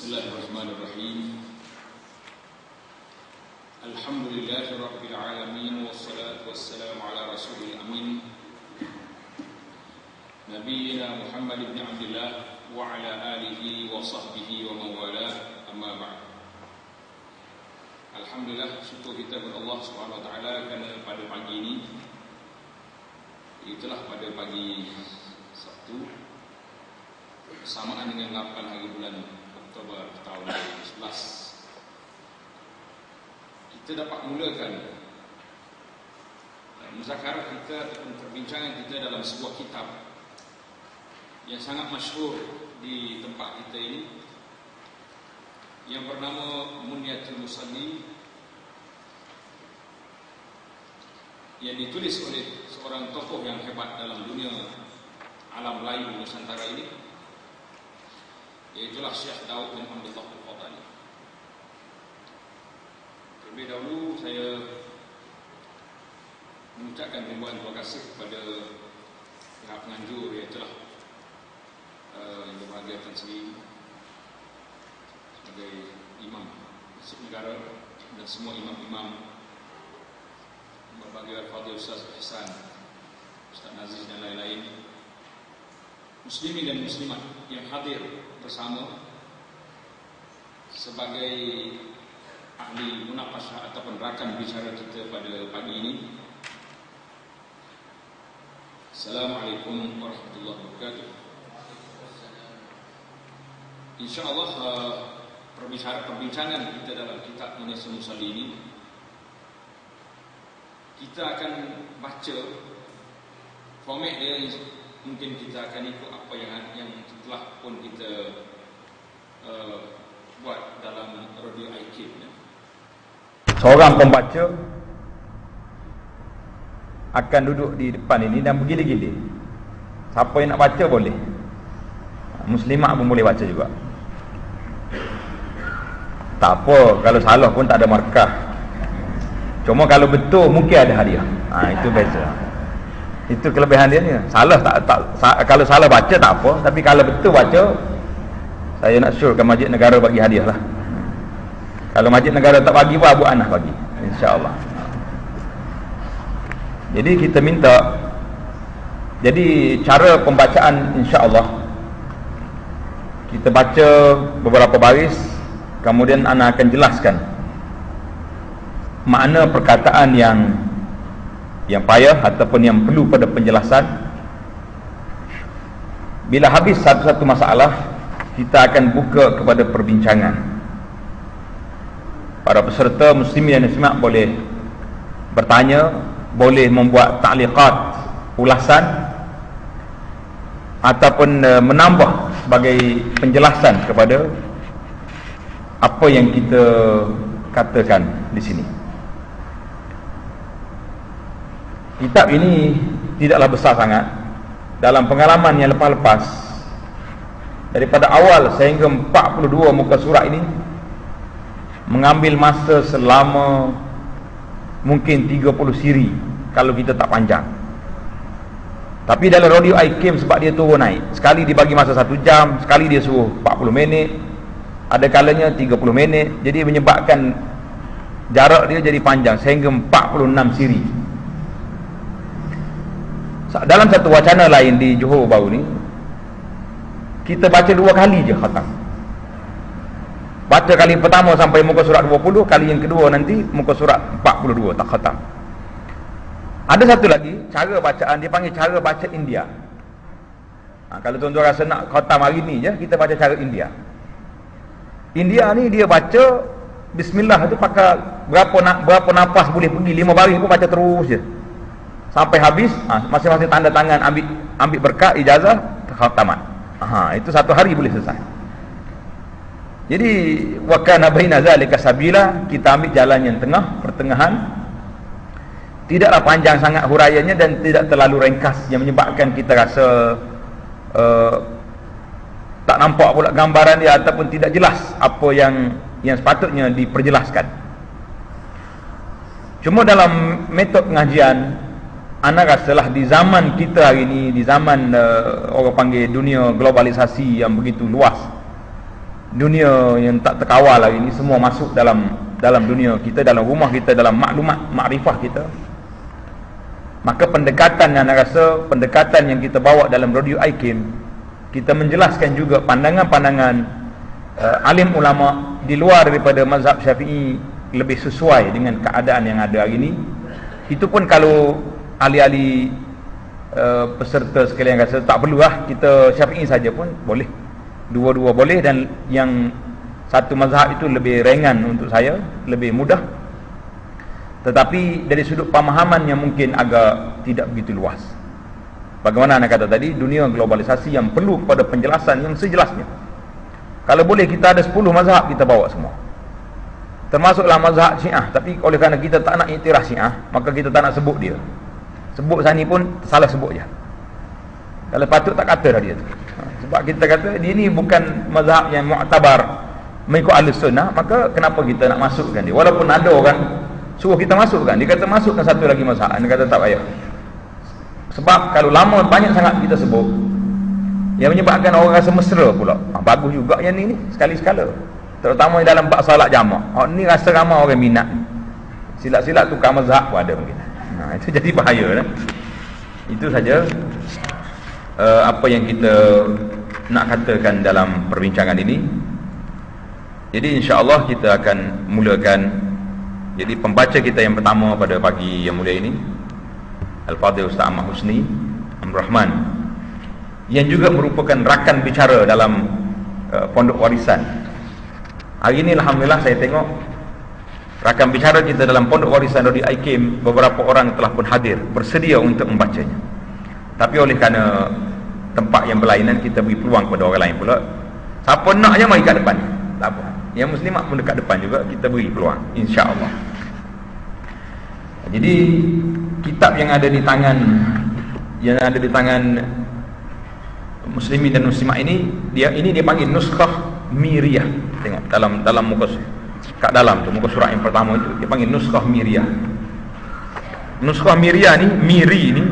Bismillahirrahmanirrahim. Alhamdulillahirabbil alamin wassalatu wassalamu ala rasulil amin Nabiyyina Muhammad ibn Abdullah wa ala alihi wa sahbihi wa man wala, amma ba'd. Alhamdulillah, syukur kita kepada Allah Subhanahu wa taala kerana pada pagi ini, itulah pada pagi Sabtu bersamaan dengan 8 hari bulan Oktober tahun 2011, kita dapat mulakan muzakarah kita ataupun perbincangan kita dalam sebuah kitab yang sangat masyhur di tempat kita ini, yang bernama Munyatul Musalli, yang ditulis oleh seorang tokoh yang hebat dalam dunia alam Melayu Nusantara ini, iaitulah Syekh Daud bin Abdullah Al-Qadani. Terlebih dahulu saya mengucapkan ribuan terima kasih kepada pihak penganjur, iaitulah yang berbahagia Tan Sri sebagai imam Masjid Negara dan semua imam-imam berbahagia Al-Fadhil Ustaz Ihsan, Ustaz Aziz dan lain-lain, muslimin dan muslimat yang hadir bersama sebagai ahli munaqashah ataupun rakan bicara kita pada pagi ini. Assalamualaikum warahmatullahi wabarakatuh. InsyaAllah perbincangan kita dalam kitab Munyatul Musalli ini, kita akan baca format dia. Mungkin kita akan ikut apa yang telah pun kita buat dalam Radio IKIM. Seorang pembaca akan duduk di depan ini dan bergili-gili. Siapa yang nak baca boleh, muslimat pun boleh baca juga. Tak apa, kalau salah pun tak ada markah. Cuma kalau betul mungkin ada hadiah. Itu beza. Itu kelebihan dia ni. Salah kalau salah baca tak apa, tapi kalau betul baca, saya nak syorkan Masjid Negara bagi hadiah lah. Kalau Masjid Negara tak bagi pun Abu Anas bagi, insya-Allah. Jadi kita minta, jadi cara pembacaan insya-Allah, kita baca beberapa baris, kemudian ana akan jelaskan makna perkataan yang payah ataupun yang perlu pada penjelasan. Bila habis satu-satu masalah, kita akan buka kepada perbincangan. Para peserta muslimin dan muslimat boleh bertanya, boleh membuat ta'liqat, ulasan, ataupun menambah sebagai penjelasan kepada apa yang kita katakan di sini. Kitab ini tidaklah besar sangat. Dalam pengalaman yang lepas-lepas, daripada awal sehingga 42 muka surat ini mengambil masa selama mungkin 30 siri kalau kita tak panjang. Tapi dalam Radio IKIM, sebab dia turun naik, sekali dibagi masa 1 jam, sekali dia suruh 40 minit, ada kalanya 30 minit. Jadi menyebabkan jarak dia jadi panjang sehingga 46 siri. Dalam satu wacana lain di Johor baru ni, kita baca 2 kali je khatam. Baca kali pertama sampai muka surat 20, kali yang kedua nanti muka surat 42 tak khatam. Ada satu lagi cara bacaan, dia panggil cara baca India. Kalau tuan-tuan rasa nak khatam hari ni je, kita baca cara India. India ni dia baca bismillah tu pakai berapa nafas boleh pergi, 5 baris pun baca terus je sampai habis. Masing-masing tanda tangan, ambil berkat, ijazah, khataman. Itu 1 hari boleh selesai. Jadi wa kana baina zalika sabila, kita ambil jalan yang tengah, pertengahan. Tidaklah panjang sangat huraiannya dan tidak terlalu ringkas yang menyebabkan kita rasa tak nampak pula gambaran dia ataupun tidak jelas apa yang sepatutnya diperjelaskan. Cuma dalam metod pengajian, ana rasalah di zaman kita hari ini, di zaman orang panggil dunia globalisasi yang begitu luas, dunia yang tak terkawal lagi ni semua masuk dalam dunia kita, dalam rumah kita, dalam maklumat makrifah kita. Maka pendekatan yang rasa, pendekatan yang kita bawa dalam Radio IKIM, kita menjelaskan juga pandangan-pandangan alim ulama di luar daripada mazhab Syafi'i lebih sesuai dengan keadaan yang ada hari ini. Itu pun kalau ahli-ahli peserta sekalian rasa tak perlulah kita Syafi'i saja pun boleh, dua-dua boleh, dan yang satu mazhab itu lebih ringan untuk saya, lebih mudah. Tetapi dari sudut pemahaman yang mungkin agak tidak begitu luas. Bagaimana anda kata tadi, dunia globalisasi yang perlu kepada penjelasan yang sejelasnya. Kalau boleh kita ada 10 mazhab, kita bawa semua, termasuklah mazhab Syiah. Tapi oleh kerana kita tak nak iktiraf Syiah, maka kita tak nak sebut dia. Sebut sani pun salah sebut je. Kalau patut tak kata dah dia tu. Sebab kita kata dia ni bukan mazhab yang mu'tabar mengikut Ahlus Sunnah, maka kenapa kita nak masukkan dia? Walaupun ada orang suruh kita masukkan, dia kata masukkan satu lagi mazhab, dia kata tak payah. Sebab kalau lama banyak sangat kita sebut, yang menyebabkan orang rasa mesra pula. Bagus juga yang ni sekali-sekala, terutama dalam bab salat jamak. Ni rasa ramai orang minat, silat-silat tukar mazhab pun ada mungkin. Itu jadi bahaya lah. Itu saja apa yang kita nak katakan dalam perbincangan ini. Jadi insya-Allah kita akan mulakan. Jadi pembaca kita yang pertama pada pagi yang mulia ini, Al-Fadhil Ustaz Ahmad Husni Abdul Rahman, yang juga merupakan rakan bicara dalam Pondok Warisan. Hari ini alhamdulillah saya tengok rakan bicara kita dalam Pondok Warisan Radio IKIM, beberapa orang telah pun hadir, bersedia untuk membacanya. Tapi oleh kerana tempat yang berlainan, kita beri peluang kepada orang lain pula. Siapa nak je mari kat depan, tak apa. Yang muslimat pun dekat depan juga, kita beri peluang, insya-Allah. Jadi kitab yang ada di tangan muslimin dan muslimat ini, dia panggil Nuskhah Miriyah. Tengok dalam muka kat dalam tu, muka surat yang pertama itu dia panggil Nuskhah Miriyah. Nuskhah Miriyah ni, Miri ni,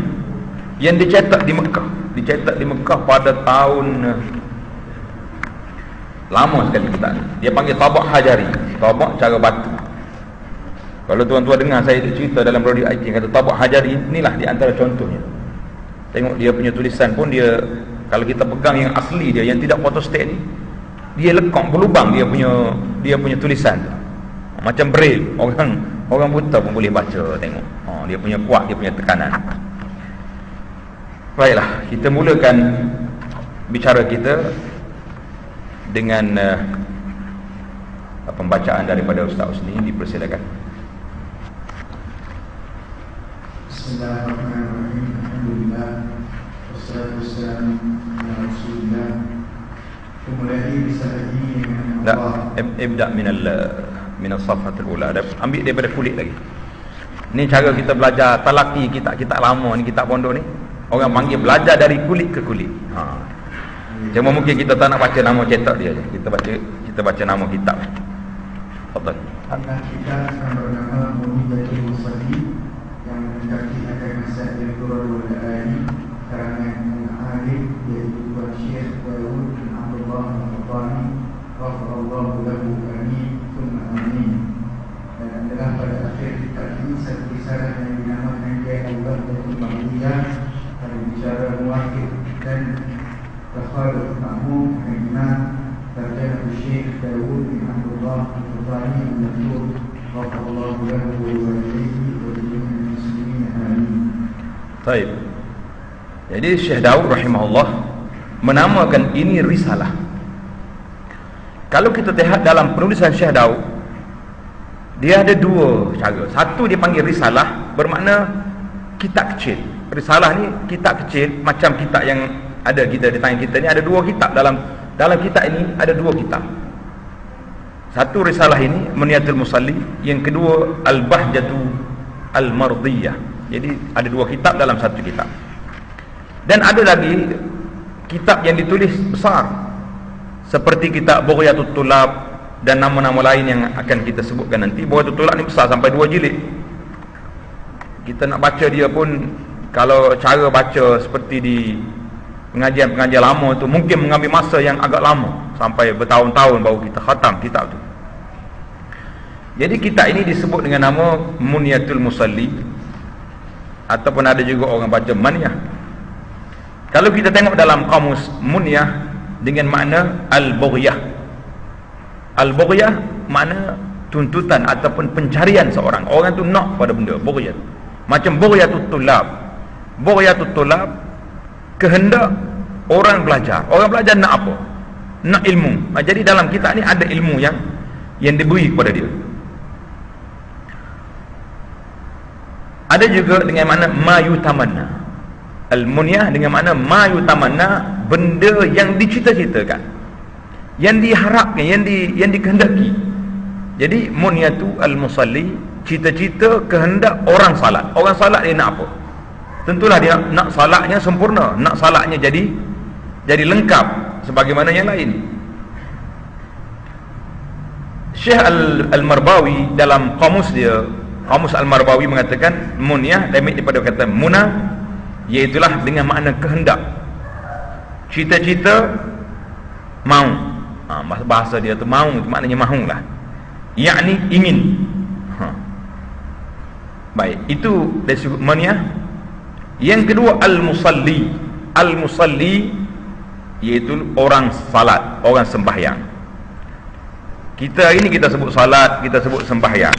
yang dicetak di Mekah pada tahun lama sekali kita. Dia panggil tabak hajari, tabak cara batu. Kalau tuan-tuan dengar saya cerita dalam Radio IKIM kata tabak hajari, inilah di antara contohnya. Tengok dia punya tulisan pun, dia kalau kita pegang yang asli dia, yang tidak photostat ni, dia lekuk berlubang dia punya tulisan tu. Macam braille, orang buta pun boleh baca. Tengok dia punya kuat, dia punya tekanan. Baiklah, kita mulakan bicara kita dengan pembacaan daripada Ustaz Husni. Dipersilakan. Bismillahirrahmanirrahim. Alhamdulillah, wassalatu wassalamu ala Rasulillah. Mulai bisa ini dengan Allah. Ibda min as-safhat al-ula. Ambil daripada kulit lagi. Ni cara kita belajar talaqi kitab lama ni, kitab pondok ni. Orang panggil belajar dari kulit ke kulit. Cuma mungkin kita tak nak baca nama cetak dia je. Kita baca nama kitab. Fadhal. Kitab yang bernama Muniyatul Musalli, yang mendaki akan masalah al-Qur'an wal Ayat, karangan al-Alim iaitu Tuan Syekh Daud bin Abdullah Al-Qani, ghafarallahu lahu, amin thumma amin. Dan adalah pada akhir kitab ini satu risalah yang dinamakan Dia Allah dan Mahmudiyah, yang bicara muwakil dan Tafadul Ma'mum Al-Imam Tarjamah Syekh Daud bin Abdullah Al-Qani Al-Mansur, ghafarallahu lahu wa ilayhi wa jami'il muslimin, amin. Baik. Jadi Syekh Daud rahimahullah menamakan ini risalah. Kalau kita lihat dalam penulisan Syekh Daud, dia ada dua cara. Satu dia panggil risalah, bermakna kitab kecil. Risalah ni kitab kecil, macam kitab yang ada kita di tangan kita ni, ada dua kitab. Dalam kitab ini ada dua kitab. Satu risalah ini Muniyatul Musalli, yang kedua Al-Bahjatu Al-Mardiyah. Jadi ada dua kitab dalam satu kitab. Dan ada lagi kitab yang ditulis besar, seperti kitab Bughyatul Tulab dan nama-nama lain yang akan kita sebutkan nanti. Bughyatul Tulab ni besar sampai 2 jilid. Kita nak baca dia pun, kalau cara baca seperti pengajian-pengajian lama tu mungkin mengambil masa yang agak lama, sampai bertahun-tahun baru kita khatam kitab tu. Jadi kitab ini disebut dengan nama Munyatul Musalli, ataupun ada juga orang baca Manyah. Kalau kita tengok dalam kamus Munyah dengan makna Al-Bughyah. Al-Bughyah makna tuntutan ataupun pencarian seorang. Orang tu nak pada benda, Bughyah. Macam Bughyatul Tulab. Bughyatul Tulab, kehendak orang belajar. Orang belajar nak apa? Nak ilmu. Jadi dalam kitab ni ada ilmu yang diberi kepada dia. Ada juga dengan makna ma yutamanna. Al-Munyah dengan makna ma yutamanna, benda yang dicita-citakan, yang diharapkan, yang dikehendaki. Jadi Munyatu al-Musalli, cita-cita kehendak orang salat. Orang salat dia nak apa? Tentulah dia nak salatnya sempurna, nak salatnya jadi lengkap sebagaimana yang lain. Syekh Al-Marbawi dalam kamus dia, kamus Al-Marbawi mengatakan Munyah daripada kata muna, iaitulah dengan makna kehendak, cita-cita, mau. Bahasa dia tu mau, maknanya mahu lah, yakni ingin. Baik, itu disebut Munyah. Yang kedua Al-Musalli. Al-Musalli iaitu orang salat, orang sembahyang. Kita hari ni kita sebut salat, kita sebut sembahyang.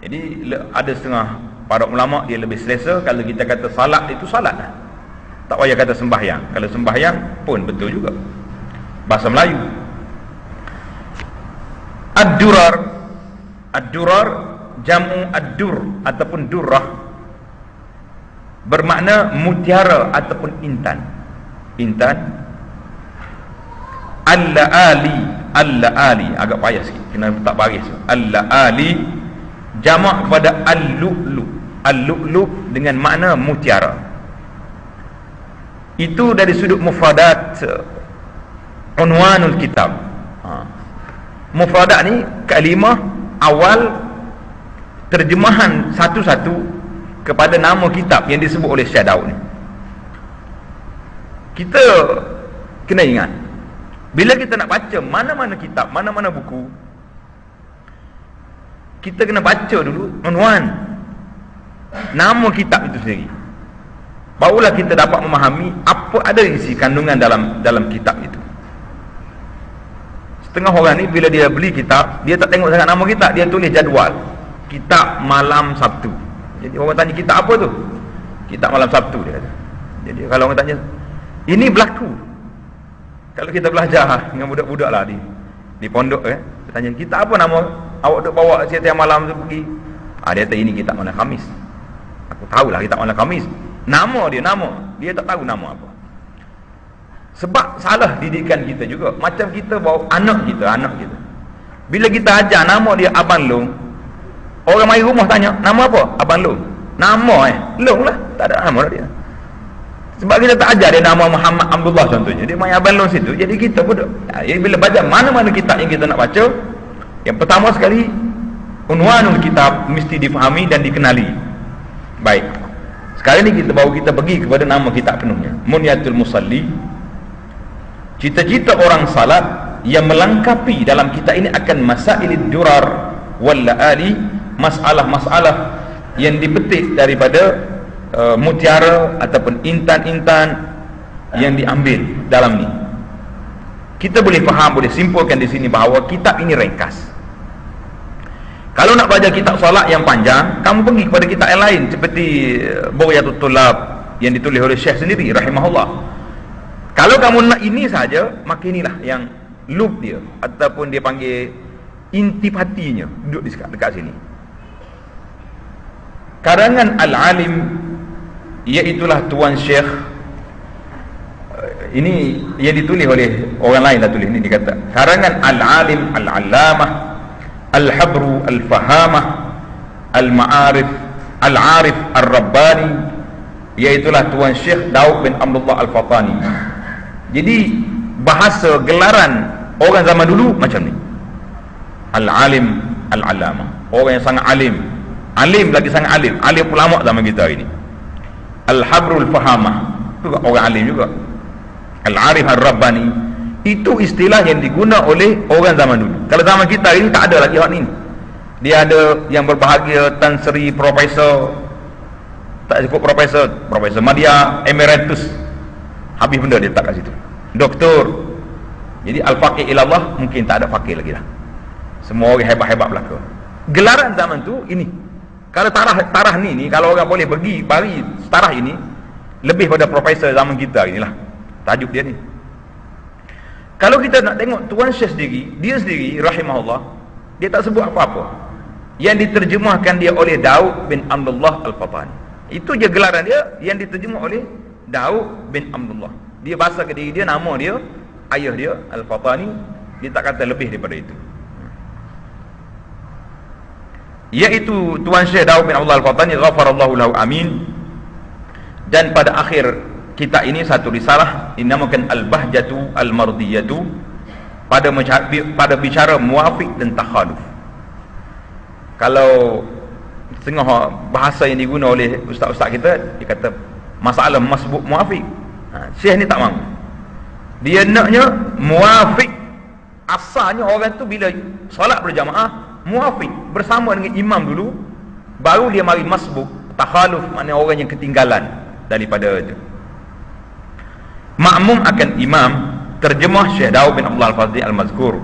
Jadi ada setengah para ulama dia lebih selesa kalau kita kata salat itu salat lah, tak payah kata sembahyang. Kalau sembahyang pun betul juga, bahasa Melayu. Ad-durar. Ad-durar jamu ad-dur ataupun durrah, bermakna mutiara ataupun intan. Intan. Al-la'ali. Al-la'ali agak payah sikit, kena tak baris. Al-la'ali jamak kepada al-lu'lu. Al-lu'lu dengan makna mutiara. Itu dari sudut mufradat unwanul kitab. Mufradat ni kalimah awal terjemahan satu-satu kepada nama kitab yang disebut oleh Syekh Daud ni. Kita kena ingat, bila kita nak baca mana-mana kitab, mana-mana buku, kita kena baca dulu unwan, nama kitab itu sendiri. Barulah kita dapat memahami apa ada isi kandungan dalam kitab itu. Setengah orang ni bila dia beli kitab, dia tak tengok sangat nama kitab, dia tulis jadual, kitab malam Sabtu. Jadi orang tanya kitab apa tu? Kitab malam Sabtu, dia kata. Jadi kalau orang tanya, ini berlaku kalau kita belajar dengan budak-budak lah di pondok dia tanya, kitab apa nama awak duk bawa setiap malam tu pergi? Dia kata ini kitab malam Khamis. Aku tahulah kitab malam Khamis. Nama dia tak tahu nama apa. Sebab salah didikan kita juga. Macam kita bawa anak kita. Bila kita ajar nama dia Abang Long, orang mari rumah tanya, nama apa? Abang Long. Nama Long lah, tak ada nama dia. Sebab kita tak ajar dia nama Muhammad Abdullah contohnya, dia main Abang Long situ. Jadi kita pun bila baca mana-mana kitab yang kita nak baca, yang pertama sekali unwanul kitab mesti difahami dan dikenali. Baik, sekarang ni kita pergi kepada nama kitab penuhnya, Munyatul Musalli. Cita-cita orang salat yang melengkapi dalam kitab ini akan masailid durar wal la'ali, masalah-masalah yang dipetik daripada mutiara ataupun intan-intan yang diambil dalam ni. Kita boleh faham, boleh simpulkan di sini bahawa kitab ini ringkas. Kalau nak belajar kitab solat yang panjang, kamu pergi kepada kitab yang lain seperti Bughyatul Tulab yang ditulis oleh Syekh sendiri rahimahullah. Kalau kamu nak ini saja, maka inilah yang loop dia ataupun dia panggil intipatinya, duduk dekat sini. Karangan Al-Alim, iaitulah Tuan Syekh, ini yang ditulis oleh orang lain lah tulis ni, dia kata karangan Al-Alim Al-Allamah Al-Habru Al-Fahamah Al-Ma'arif Al-Arif Al-Rabbani, iaitulah Tuan Syekh Daud bin Abdullah Al-Fatani. Jadi bahasa gelaran orang zaman dulu macam ni, Al-Alim Al-Allamah, orang yang sangat alim, alim lagi sangat alim ulama zaman kita hari ni. Al-Habrul Fahamah, Itu orang alim juga. Al-Arif Ar-Rabbani itu istilah yang diguna oleh orang zaman dulu. Kalau zaman kita ini tak ada lagi hak ni. Dia ada yang berbahagia Tan Sri Profesor, tak cukup Profesor Madya Emeritus, habis benda dia letak kat situ. Doktor. Jadi al-faqih ilallah mungkin tak ada faqih lagi dah. Semua orang hebat-hebat belaka. Gelaran zaman tu ini. Kalau tarah ni kalau orang boleh pergi bagi tarah ini lebih pada profesor zaman kita inilah. Tajuk dia ni. Kalau kita nak tengok Tuan Syekh sendiri, dia sendiri rahimahullah, dia tak sebut apa-apa. Yang diterjemahkan dia oleh Daud bin Abdullah Al-Fatani. Itu je gelaran dia yang diterjemah oleh Daud bin Abdullah. Dia bahasa ke diri dia, nama dia, ayah dia Al-Fatani, dia tak kata lebih daripada itu. Iaitu Tuan Syekh Daud bin Abdullah Al-Fatani, ghafarallahu lahu, amin. Dan pada akhir kitab ini satu risalah dinamakan Al-Bahjatu Al-Mardiyatu pada bicara muafiq dan takhaluf. Kalau setengah bahasa yang diguna oleh ustaz-ustaz kita, dia kata masalah masbuk muafiq. Syekh ni tak mahu. Dia naknya muafiq. Asalnya orang tu bila solat berjamaah muafiq bersama dengan imam dulu, baru dia mari masbuk. Takhaluf maknanya orang yang ketinggalan daripada itu. Makmum akan imam. Terjemah Syekh Daud bin Abdullah Al-Fatani Al-Mazkur,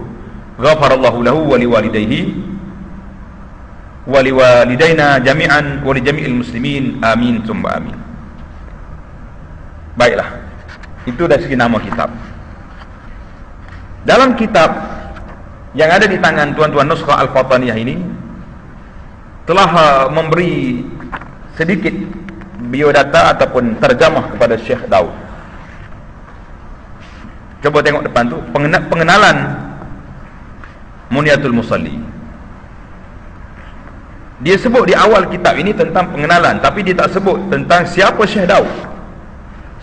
ghafarallahu lahu wa liwalidayhi wa liwalidaina jami'an wa li jami'il muslimin, amin summa amin. Baiklah, itu dari segi nama kitab. Dalam kitab yang ada di tangan tuan-tuan Nuskhah Al-Fataniyah ini telah memberi sedikit biodata ataupun terjemah kepada Syekh Daud. Coba tengok depan tu, pengenalan Muniatul Musalli. Dia sebut di awal kitab ini tentang pengenalan, tapi dia tak sebut tentang siapa Syekh Daud.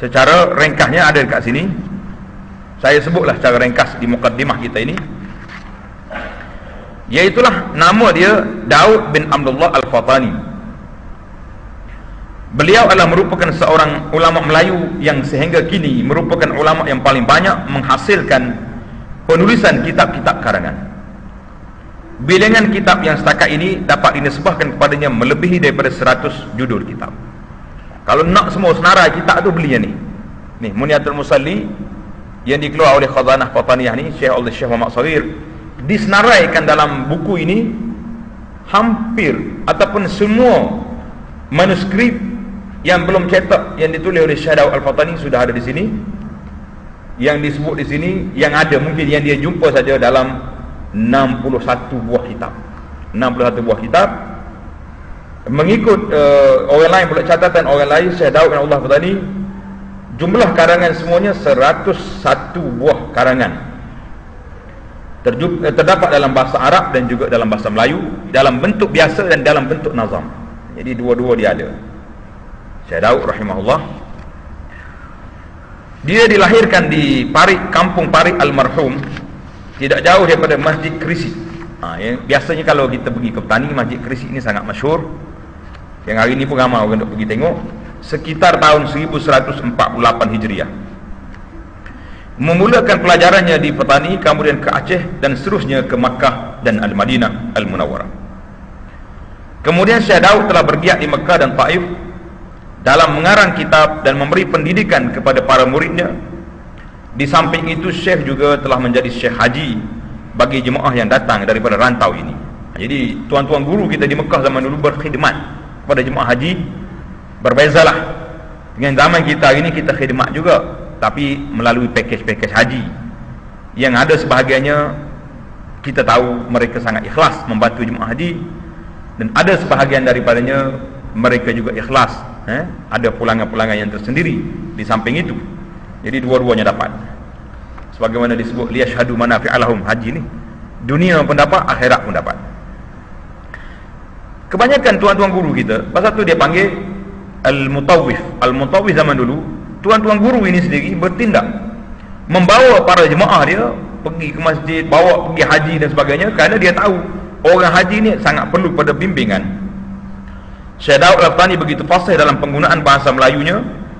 Secara ringkasnya ada dekat sini. Saya sebutlah secara ringkas di mukaddimah kita ini. Iaitulah nama dia Daud bin Abdullah Al-Fatani. Beliau adalah merupakan seorang ulama Melayu yang sehingga kini merupakan ulama yang paling banyak menghasilkan penulisan kitab-kitab karangan. Bilangan kitab yang setakat ini dapat dinisbahkan kepadanya melebihi daripada 100 judul kitab. Kalau nak semua senarai kitab tu belinya ni. Ni Muniatul Musalli yang dikeluar oleh Khazanah Fataniyah ni, Syekh Muhammad Saghir, disenaraikan dalam buku ini hampir ataupun semua manuskrip yang belum cetak yang ditulis oleh Syekh Daud Al-Fatani sudah ada di sini. Yang disebut di sini yang ada mungkin yang dia jumpa saja dalam 61 buah kitab. 61 buah kitab. Mengikut orang lain pula, catatan orang lain, Syekh Daud bin Abdullah Al-Fatani, jumlah karangan semuanya 101 buah karangan. Terdapat dalam bahasa Arab dan juga dalam bahasa Melayu, dalam bentuk biasa dan dalam bentuk nazam. Jadi dua-dua dia ada. Syekh Daud rahimahullah, dia dilahirkan di Parit, kampung Parit Al-Marhum, tidak jauh daripada Masjid Krisi. Biasanya kalau kita pergi ke petani, Masjid Krisi ini sangat masyhur. Yang hari ini pun ramai orang nak pergi tengok. Sekitar tahun 1148 Hijriah. Memulakan pelajarannya di petani, kemudian ke Aceh dan seterusnya ke Makkah dan Al-Madinah Al-Munawwarah. Kemudian Syekh Daud telah bergiat di Mekah dan Taif dalam mengarang kitab dan memberi pendidikan kepada para muridnya. Di samping itu Syekh juga telah menjadi Syekh Haji bagi jemaah yang datang daripada rantau ini. Jadi tuan-tuan guru kita di Mekah zaman dulu berkhidmat kepada jemaah haji. Berbezalah dengan zaman kita hari ini, kita khidmat juga tapi melalui pakej-pakej haji. Yang ada sebahagiannya kita tahu mereka sangat ikhlas membantu jemaah haji, dan ada sebahagian daripadanya mereka juga ikhlas, ada pulangan-pulangan yang tersendiri di samping itu. Jadi dua-duanya dapat. Sebagaimana disebut liyashhadu manafi'alahum, haji ni dunia pun dapat, akhirat pun dapat. Kebanyakan tuan-tuan guru kita, pasal tu dia panggil al-mutawwif. Al-mutawwif zaman dulu, tuan-tuan guru ini sendiri bertindak membawa para jemaah dia pergi ke masjid, bawa pergi haji dan sebagainya, kerana dia tahu orang haji ni sangat perlu pada bimbingan. Syekh Daud Al-Fatani begitu fasih dalam penggunaan bahasa Melayunya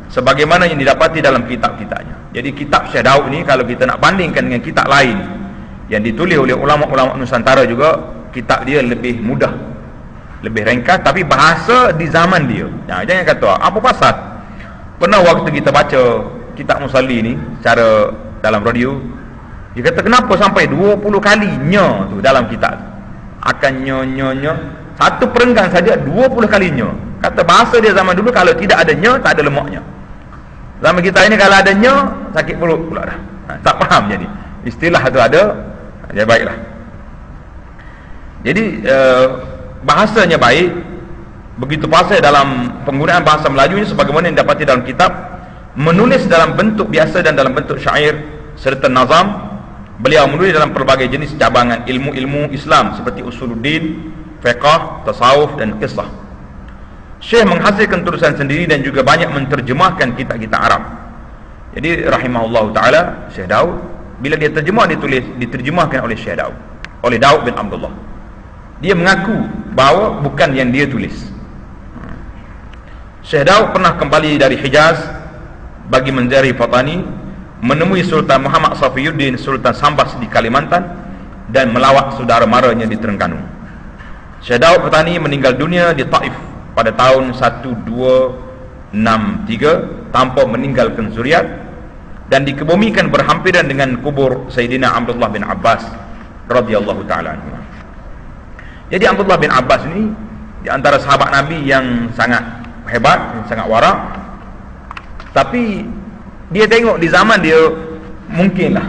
sebagaimana yang didapati dalam kitab-kitabnya. Jadi kitab Syekh Daud ni kalau kita nak bandingkan dengan kitab lain yang ditulis oleh ulama-ulama Nusantara juga, kitab dia lebih mudah, lebih ringkas, tapi bahasa di zaman dia. Jangan kata apa pasal. Pernah waktu kita baca kitab Musalli ni secara dalam radio, dia kata kenapa sampai 20 kali nya tu dalam kitab tu. Akan nya satu perenggan saja 20 kali nya. Kata bahasa dia zaman dulu kalau tidak ada nya, tak ada lemaknya. Zaman kita ini kalau ada nya, sakit perut pula dah. Tak faham jadi. Istilah tu ada, ya baiklah. Jadi bahasanya baik. Begitu pasal dalam penggunaan bahasa Melayu ini sebagaimana yang didapati dalam kitab, menulis dalam bentuk biasa dan dalam bentuk syair serta nazam. Beliau menulis dalam pelbagai jenis cabangan ilmu-ilmu Islam seperti usuluddin, fiqh, tasawuf dan qisah. Syekh menghasilkan tulisan sendiri dan juga banyak menterjemahkan kitab-kitab Arab. Jadi rahimahullah ta'ala, Syekh Daud, bila dia terjemah, diterjemahkan oleh Syekh Daud, oleh Daud bin Abdullah. Dia mengaku bahawa bukan yang dia tulis. Syekh Daud pernah kembali dari Hijaz bagi menziarahi Fatani, menemui Sultan Muhammad Safiyuddin Sultan Sambas di Kalimantan dan melawat saudara maranya di Terengganu. Syekh Daud Fatani meninggal dunia di Taif pada tahun 1263 tanpa meninggalkan zuriat dan dikebumikan berhampiran dengan kubur Sayyidina Abdullah bin Abbas radhiyallahu taala anhu. Jadi Abdullah bin Abbas ini di antara sahabat Nabi yang sangat hebat, yang sangat warak. Tapi dia tengok di zaman dia, mungkinlah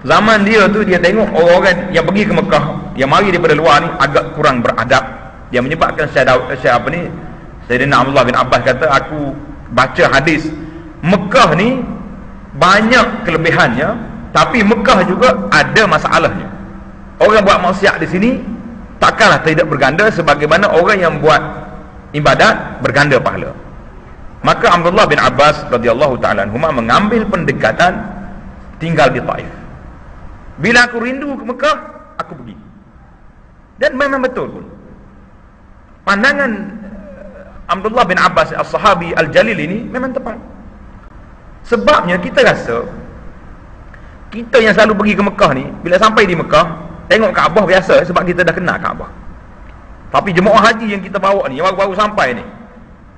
zaman dia tu dia tengok orang-orang yang pergi ke Mekah, yang mari daripada luar ni agak kurang beradab. Dia menyebabkan Sayyidina Abdullah bin Abbas kata, aku baca hadis Mekah ni banyak kelebihannya, tapi Mekah juga ada masalahnya. Orang buat maksiat di sini takkanlah tidak berganda sebagaimana orang yang buat ibadat berganda pahala. Maka Abdullah bin Abbas radhiyallahu taala anhuma mengambil pendekatan tinggal di Taif. Bila aku rindu ke Mekah, aku pergi. Dan memang betul pun. Pandangan Abdullah bin Abbas as-sahabi al-jalil ini memang tepat. Sebabnya kita rasa kita yang selalu pergi ke Mekah ni, bila sampai di Mekah, tengok Kaabah biasa sebab kita dah kenal Kaabah. Tapi jemaah haji yang kita bawa ni, yang baru-baru sampai ni,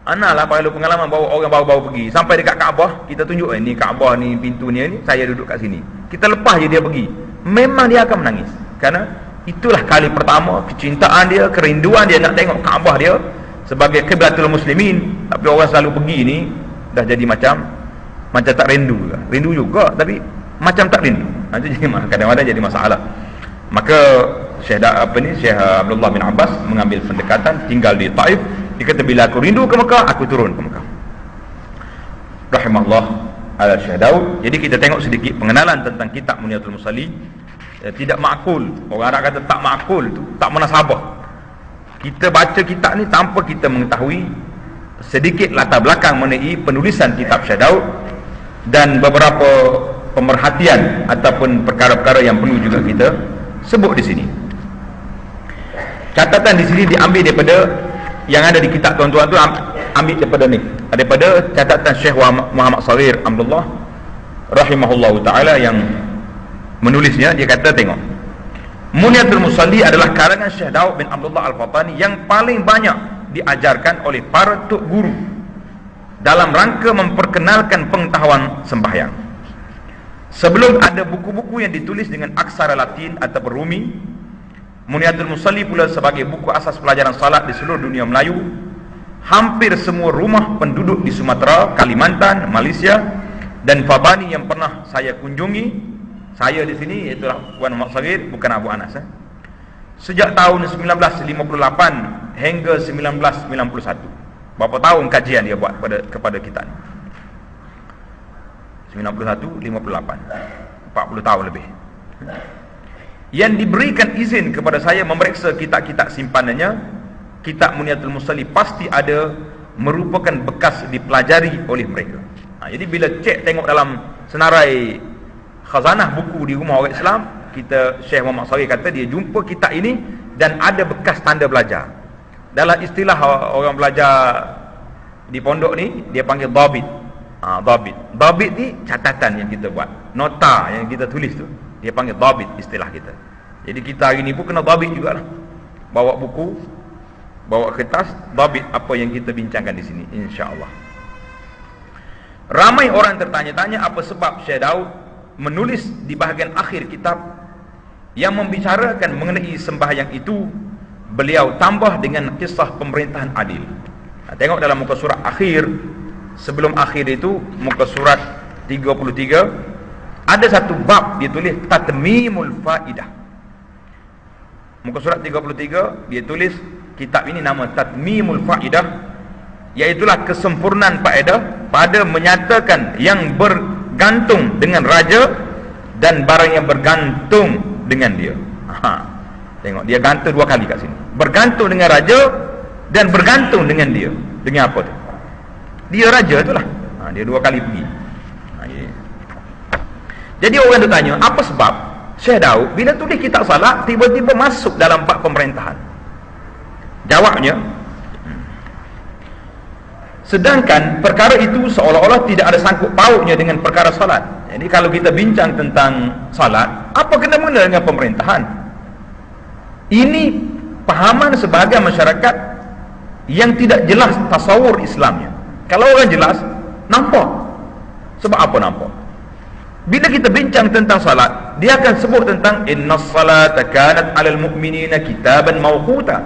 analah kalau pengalaman bawa orang baru-baru pergi sampai dekat Kaabah, kita tunjuk ni Kaabah ni, pintu ni, saya duduk kat sini. Kita lepas je dia pergi, memang dia akan menangis. Kerana itulah kali pertama kecintaan dia, kerinduan dia nak tengok Kaabah dia sebagai qiblatul muslimin. Tapi orang selalu pergi ni dah jadi macam tak rindu juga. Rindu juga tapi macam tak rindu. Itu jadi kadang-kadang jadi masalah. Maka Syekh Abdullah bin Abbas mengambil pendekatan tinggal di Taif. Dia kata bila aku rindu ke Mekah, aku turun ke Mekah. Rahimahullah ala Syekh Daud. Jadi kita tengok sedikit pengenalan tentang kitab Muniyatul Musalli. Tidak makul. Orang Arab kata tak makul tu, tak munasabah. Kita baca kitab ni tanpa kita mengetahui sedikit latar belakang mengenai penulisan kitab Syekh Daud dan beberapa pemerhatian ataupun perkara-perkara yang perlu juga kita sebut di sini. Catatan di sini diambil daripada yang ada di kitab tuan-tuan tu, ambil daripada ni, daripada catatan Syekh Muhammad Saghir Abdullah rahimahullahu taala yang menulisnya. Dia kata, tengok, Muniyatul Musalli adalah karangan Syekh Daud bin Abdullah Al-Fatani yang paling banyak diajarkan oleh para tok guru dalam rangka memperkenalkan pengetahuan sembahyang. Sebelum ada buku-buku yang ditulis dengan aksara Latin atau Rumi, Muniyatul Musalli pula sebagai buku asas pelajaran salat di seluruh dunia Melayu. Hampir semua rumah penduduk di Sumatera, Kalimantan, Malaysia dan Fabani yang pernah saya kunjungi, saya di sini iaitu Puan Muhammad Saghir, bukan Abu Anas, sejak tahun 1958 hingga 1991. Berapa tahun kajian dia buat kepada kita ni? 91, 58, 40 tahun lebih. Yang diberikan izin kepada saya memeriksa kitab-kitab simpanannya, kitab Muniyatul Musalli pasti ada merupakan bekas dipelajari oleh mereka. Jadi bila cek tengok dalam senarai khazanah buku di rumah orang Islam, kita Syekh Muhammad Saghir kata dia jumpa kitab ini dan ada bekas tanda belajar. Dalam istilah orang belajar Di pondok ni dia panggil dhabit. Dhabit. Dhabit ni catatan yang kita buat, nota yang kita tulis tu. Dia panggil dhabit istilah kita. Jadi kita hari ni pun kena dhabit jugalah. Bawa buku, bawa kertas, dhabit apa yang kita bincangkan di sini, insya-Allah. Ramai orang tertanya-tanya apa sebab Syekh Daud menulis di bahagian akhir kitab yang membicarakan mengenai sembahyang itu, beliau tambah dengan kisah pemerintahan adil. Tengok dalam muka surat akhir, sebelum akhir itu muka surat 33 ada satu bab dia tulis tatmimul faidah. Muka surat 33 dia tulis kitab ini nama Tatmimul Faidah, iaitulah kesempurnaan faedah pada menyatakan yang bergantung dengan raja dan barang yang bergantung dengan dia. Tengok dia gantung dua kali kat sini. Bergantung dengan raja dan bergantung dengan dia. Dengan apa tu? Dia raja itulah. Dia dua kali pergi. Jadi orang tu tanya, apa sebab Syekh Daud bila tulis kitab salat tiba-tiba masuk dalam bab pemerintahan? Jawabnya, sedangkan perkara itu seolah-olah tidak ada sangkut pautnya dengan perkara salat. Jadi kalau kita bincang tentang salat, apa kena mengena dengan pemerintahan? Ini pahaman sebahagian masyarakat yang tidak jelas tasawur Islamnya. Kalau orang jelas, nampak. Sebab apa nampak? Bila kita bincang tentang salat, dia akan sebut tentang innas salata kanat 'alal mu'minina kitaban mawquta.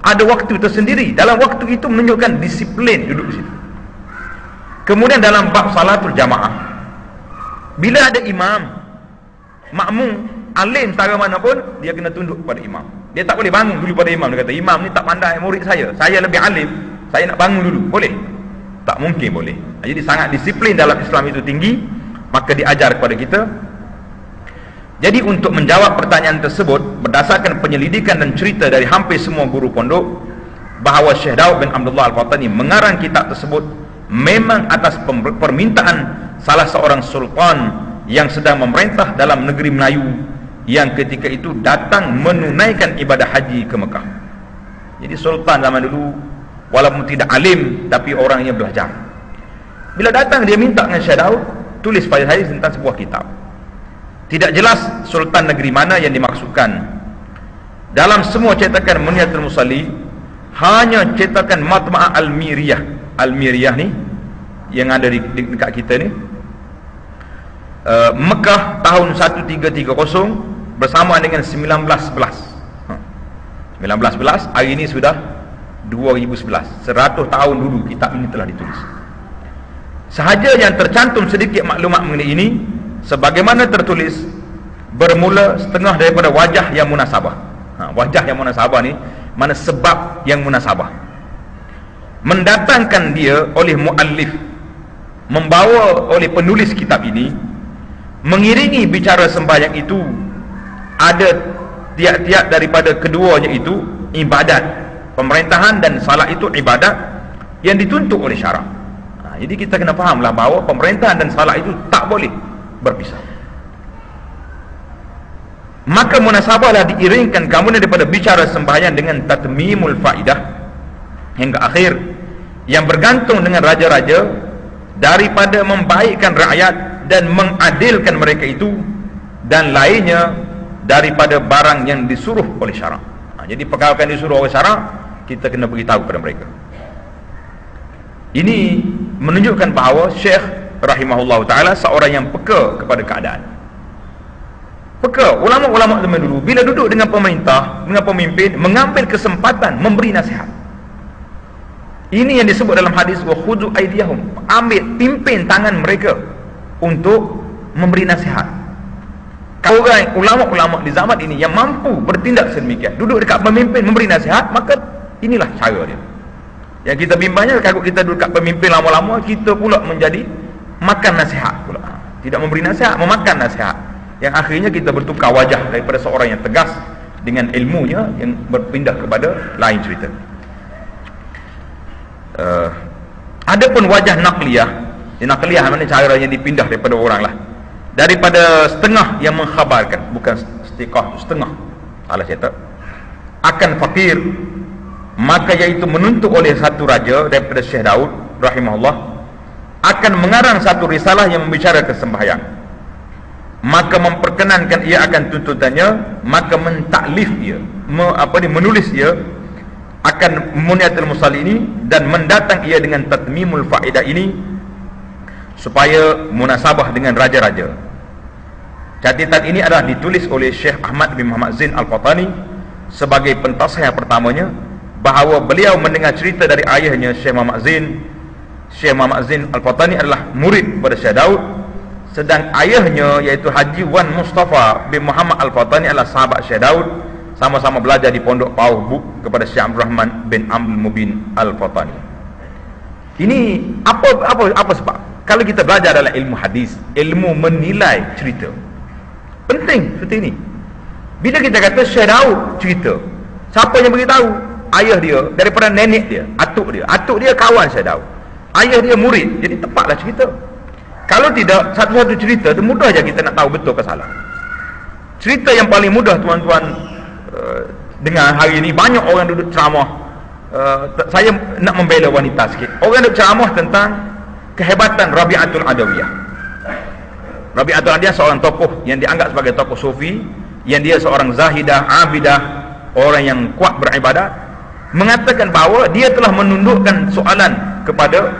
Ada waktu tersendiri. Dalam waktu itu menunjukkan disiplin duduk di situ. Kemudian dalam bab salatul jamaah, bila ada imam, makmum, alim tara mana pun, dia kena tunduk pada imam. Dia tak boleh bangun dulu pada imam. Dia kata, imam ni tak pandai murid saya lebih alim, saya nak bangun dulu. Boleh? Tak mungkin boleh. Jadi sangat disiplin dalam Islam itu tinggi. Maka diajar kepada kita. Jadi untuk menjawab pertanyaan tersebut, berdasarkan penyelidikan dan cerita dari hampir semua guru pondok, bahawa Syekh Daud bin Abdullah Al-Qahtani mengarang kitab tersebut memang atas permintaan salah seorang sultan yang sedang memerintah dalam negeri Melayu, yang ketika itu datang menunaikan ibadah haji ke Mekah. Jadi sultan zaman dulu walaupun tidak alim, tapi orangnya belajar. Bila datang dia minta dengan Syekh Daud, tulis pada saya tentang sebuah kitab. Tidak jelas sultan negeri mana yang dimaksudkan. Dalam semua cetakan Munyatul Musalli, hanya cetakan Matba'ah Al-Miriyah. Al-Miriyah ni yang ada di dekat kita ni, Mekah tahun 1330 bersama dengan 1911. 1911, hari ini sudah 2011. 100 tahun dulu kitab ini telah ditulis. Sahaja yang tercantum sedikit maklumat mengenai ini, sebagaimana tertulis, bermula setengah daripada wajah yang munasabah. Wajah yang munasabah ni mana sebab yang munasabah. Mendatangkan dia oleh muallif, membawa oleh penulis kitab ini, mengiringi bicara sembahyang itu, ada tiap-tiap daripada keduanya itu ibadat. Pemerintahan dan salat itu ibadat yang dituntut oleh syarak. Jadi kita kena fahamlah bahawa pemerintahan dan salat itu tak boleh berpisah. Maka munasabahlah diiringkan kemudian daripada bicara sembahyang dengan tatmimul faidah hingga akhir, yang bergantung dengan raja-raja daripada membaikkan rakyat dan mengadilkan mereka itu, dan lainnya daripada barang yang disuruh oleh syarak. Jadi perkara yang disuruh oleh syarak, kita kena beritahu kepada mereka. Ini menunjukkan bahawa Syekh rahimahullah ta'ala seorang yang peka kepada keadaan. Peka. Ulama-ulama zaman dulu bila duduk dengan pemerintah, dengan pemimpin, mengambil kesempatan memberi nasihat. Ini yang disebut dalam hadis wa khudhu aydiyahum, ambil, pimpin tangan mereka untuk memberi nasihat. Kalau orang ulama-ulama di zaman ini yang mampu bertindak sedemikian, duduk dekat pemimpin memberi nasihat, maka inilah cara dia. Yang kita bimbangnya, kalau kita duduk dekat pemimpin lama-lama, kita pula menjadi makan nasihat pula. Tidak memberi nasihat, memakan nasihat. Yang akhirnya kita bertukar wajah daripada seorang yang tegas dengan ilmunya yang berpindah kepada lain cerita. Adapun wajah naqliyah, naqliyah mana cara yang dipindah daripada orang lah, daripada setengah yang mengkhabarkan, bukan setiqah, setengah, salah cetak, akan fakir, maka iaitu menuntut oleh satu raja daripada Syekh Daud rahimahullah akan mengarang satu risalah yang membicarakan sembahyang, maka memperkenankan ia akan tuntutannya, maka mentaklif ia, menulis ia akan Munyatul Musalli ini, dan mendatang ia dengan tatmimul faedah ini supaya munasabah dengan raja-raja. Catatan ini adalah ditulis oleh Syekh Ahmad bin Muhammad Zain Al-Fatani sebagai pentasihah pertamanya, bahawa beliau mendengar cerita dari ayahnya Syekh Muhammad Zain Al-Fatani adalah murid pada Syekh Daud, sedang ayahnya iaitu Haji Wan Mustafa bin Muhammad Al-Fatani adalah sahabat Syekh Daud, sama-sama belajar di Pondok Pauh Buk kepada Syekh Abdul Rahman bin Abdul Mubin Al-Fatani. Ini apa sebab? Kalau kita belajar dalam ilmu hadis, ilmu menilai cerita, penting seperti ini. Bila kita kata Syekh Daud cerita, siapa yang beritahu? Ayah dia, daripada nenek dia, atuk dia kawan Syekh Daud, ayah dia murid, jadi tepatlah cerita. Kalau tidak, satu-satu cerita itu mudah je kita nak tahu betul ke salah. Cerita yang paling mudah tuan-tuan dengar hari ini, banyak orang duduk ceramah. Saya nak membela wanita sikit. Orang duduk ceramah tentang kehebatan Rabi'atul Adawiyah. Rabi'atul Adawiyah seorang tokoh yang dianggap sebagai tokoh sufi, yang dia seorang zahidah, abidah, orang yang kuat beribadat, mengatakan bahawa dia telah menundukkan soalan kepada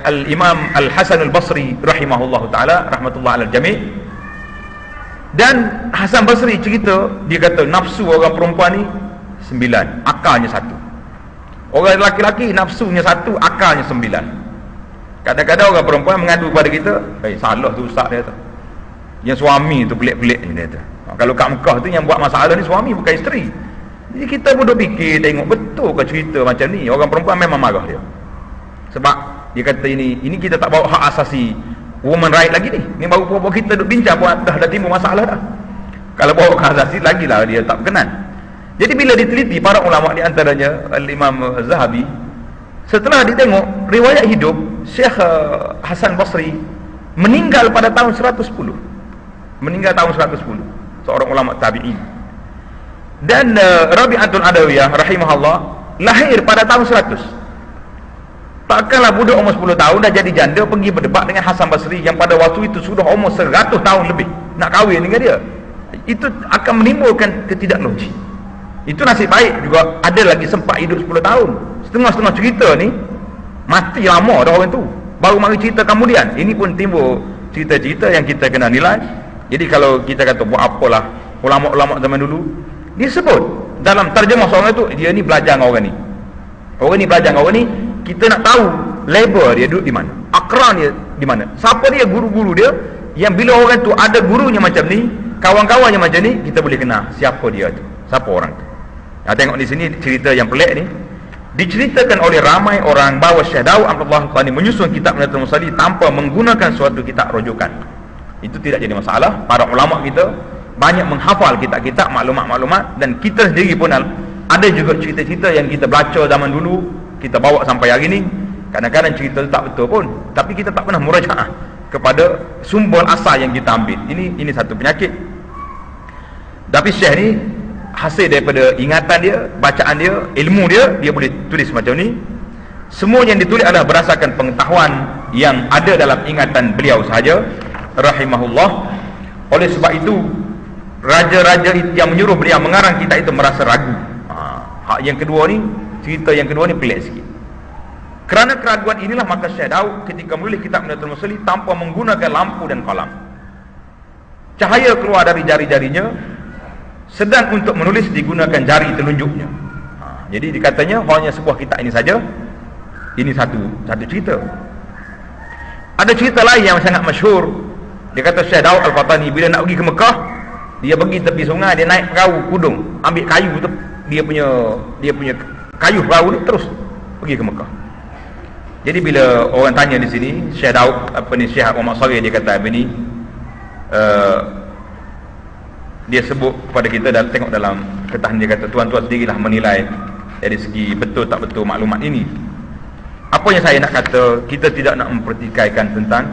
Al-Imam Al-Hasan Al-Basri rahimahullahu ta'ala, rahmatullah alal jami'. Dan Hasan Basri cerita, dia kata nafsu orang perempuan ni 9, akalnya 1. Orang lelaki-lelaki nafsunya 1, akalnya 9. Kadang-kadang orang perempuan mengadu kepada kita, salah tu ustaz, dia kata, yang suami tu pelik-pelik ni, dia kata. Kalau kat Mekah tu yang buat masalah ni suami, bukan isteri. Jadi kita pun duk fikir, tengok betul ke cerita macam ni. Orang perempuan memang marah dia, sebab dia kata ini kita tak bawa hak asasi woman right lagi ni. Ni baru perempuan kita duk bincang pun dah timbul masalah dah. Kalau bawa hak asasi lagilah dia tak berkenan. Jadi bila diteliti para ulama, di antaranya Al-Imam Zahabi, setelah ditengok riwayat hidup Syekh Hasan Basri meninggal pada tahun 110. Meninggal tahun 110, seorang ulama tabi'in. Dan Rabi'atul Adawiyah rahimahullah lahir pada tahun 100. Takkanlah budak umur 10 tahun dah jadi janda pergi berdebat dengan Hasan Basri yang pada waktu itu sudah umur 100 tahun lebih, nak kahwin dengan dia. Itu akan menimbulkan ketidaklogik. Itu nasib baik juga ada lagi sempat hidup 10 tahun. Setengah-setengah cerita ni mati lama dah orang tu, baru mari cerita kemudian. Ini pun timbul cerita-cerita yang kita kena nilai. Jadi kalau kita kata buat apalah, ulama-ulama zaman dulu dia sebut dalam terjemah seorang itu, dia ni belajar dengan orang ni, orang ni belajar dengan orang ni. Kita nak tahu label dia duduk di mana, akran dia di mana, siapa dia guru-guru dia, yang bila orang tu ada gurunya macam ni, kawan-kawannya macam ni, kita boleh kenal siapa dia tu, siapa orang tu. Nah, tengok di sini cerita yang pelik ni diceritakan oleh ramai orang bahawa Syekh Daud Abdullah Al-Qani menyusun kitab Munyatul Musalli tanpa menggunakan suatu kitab rujukan. Itu tidak jadi masalah. Para ulama kita banyak menghafal kitab-kitab, maklumat-maklumat, dan kita sendiri pun ada juga cerita-cerita yang kita baca zaman dulu, kita bawa sampai hari ni. Kadang-kadang cerita tu tak betul pun, tapi kita tak pernah murajaah kepada sumber asal yang kita ambil. Ini satu penyakit. Tapi Syekh ni hasil daripada ingatan dia, bacaan dia, ilmu dia, dia boleh tulis macam ni. Semua yang ditulis adalah berdasarkan pengetahuan yang ada dalam ingatan beliau sahaja rahimahullah. Oleh sebab itu raja-raja yang menyuruh beliau mengarang kitab itu merasa ragu. Hak yang kedua ni, cerita yang kedua ni pelik sikit. Kerana keraguan inilah maka Syekh Daud ketika menulis kitab Munyatul Musalli tanpa menggunakan lampu dan kalam, cahaya keluar dari jari-jarinya, sedang untuk menulis digunakan jari telunjuknya. Jadi dikatanya hanya sebuah kitab ini saja. Ini satu cerita. Ada cerita lain yang sangat masyhur. Dia kata Syekh Daud Al-Fatani bila nak pergi ke Mekah, dia pergi tepi sungai, dia naik perahu kudung, ambil kayu tu, dia punya kayu perahu ni, terus pergi ke Mekah. Jadi bila orang tanya di sini, Syekh Daud Syekh Muhammad Sari, dia kata apa ni, dia sebut kepada kita dan tengok dalam ketahan, dia kata tuan-tuan sendirilah menilai dari segi betul tak betul maklumat ini. Apa yang saya nak kata, kita tidak nak mempertikaikan tentang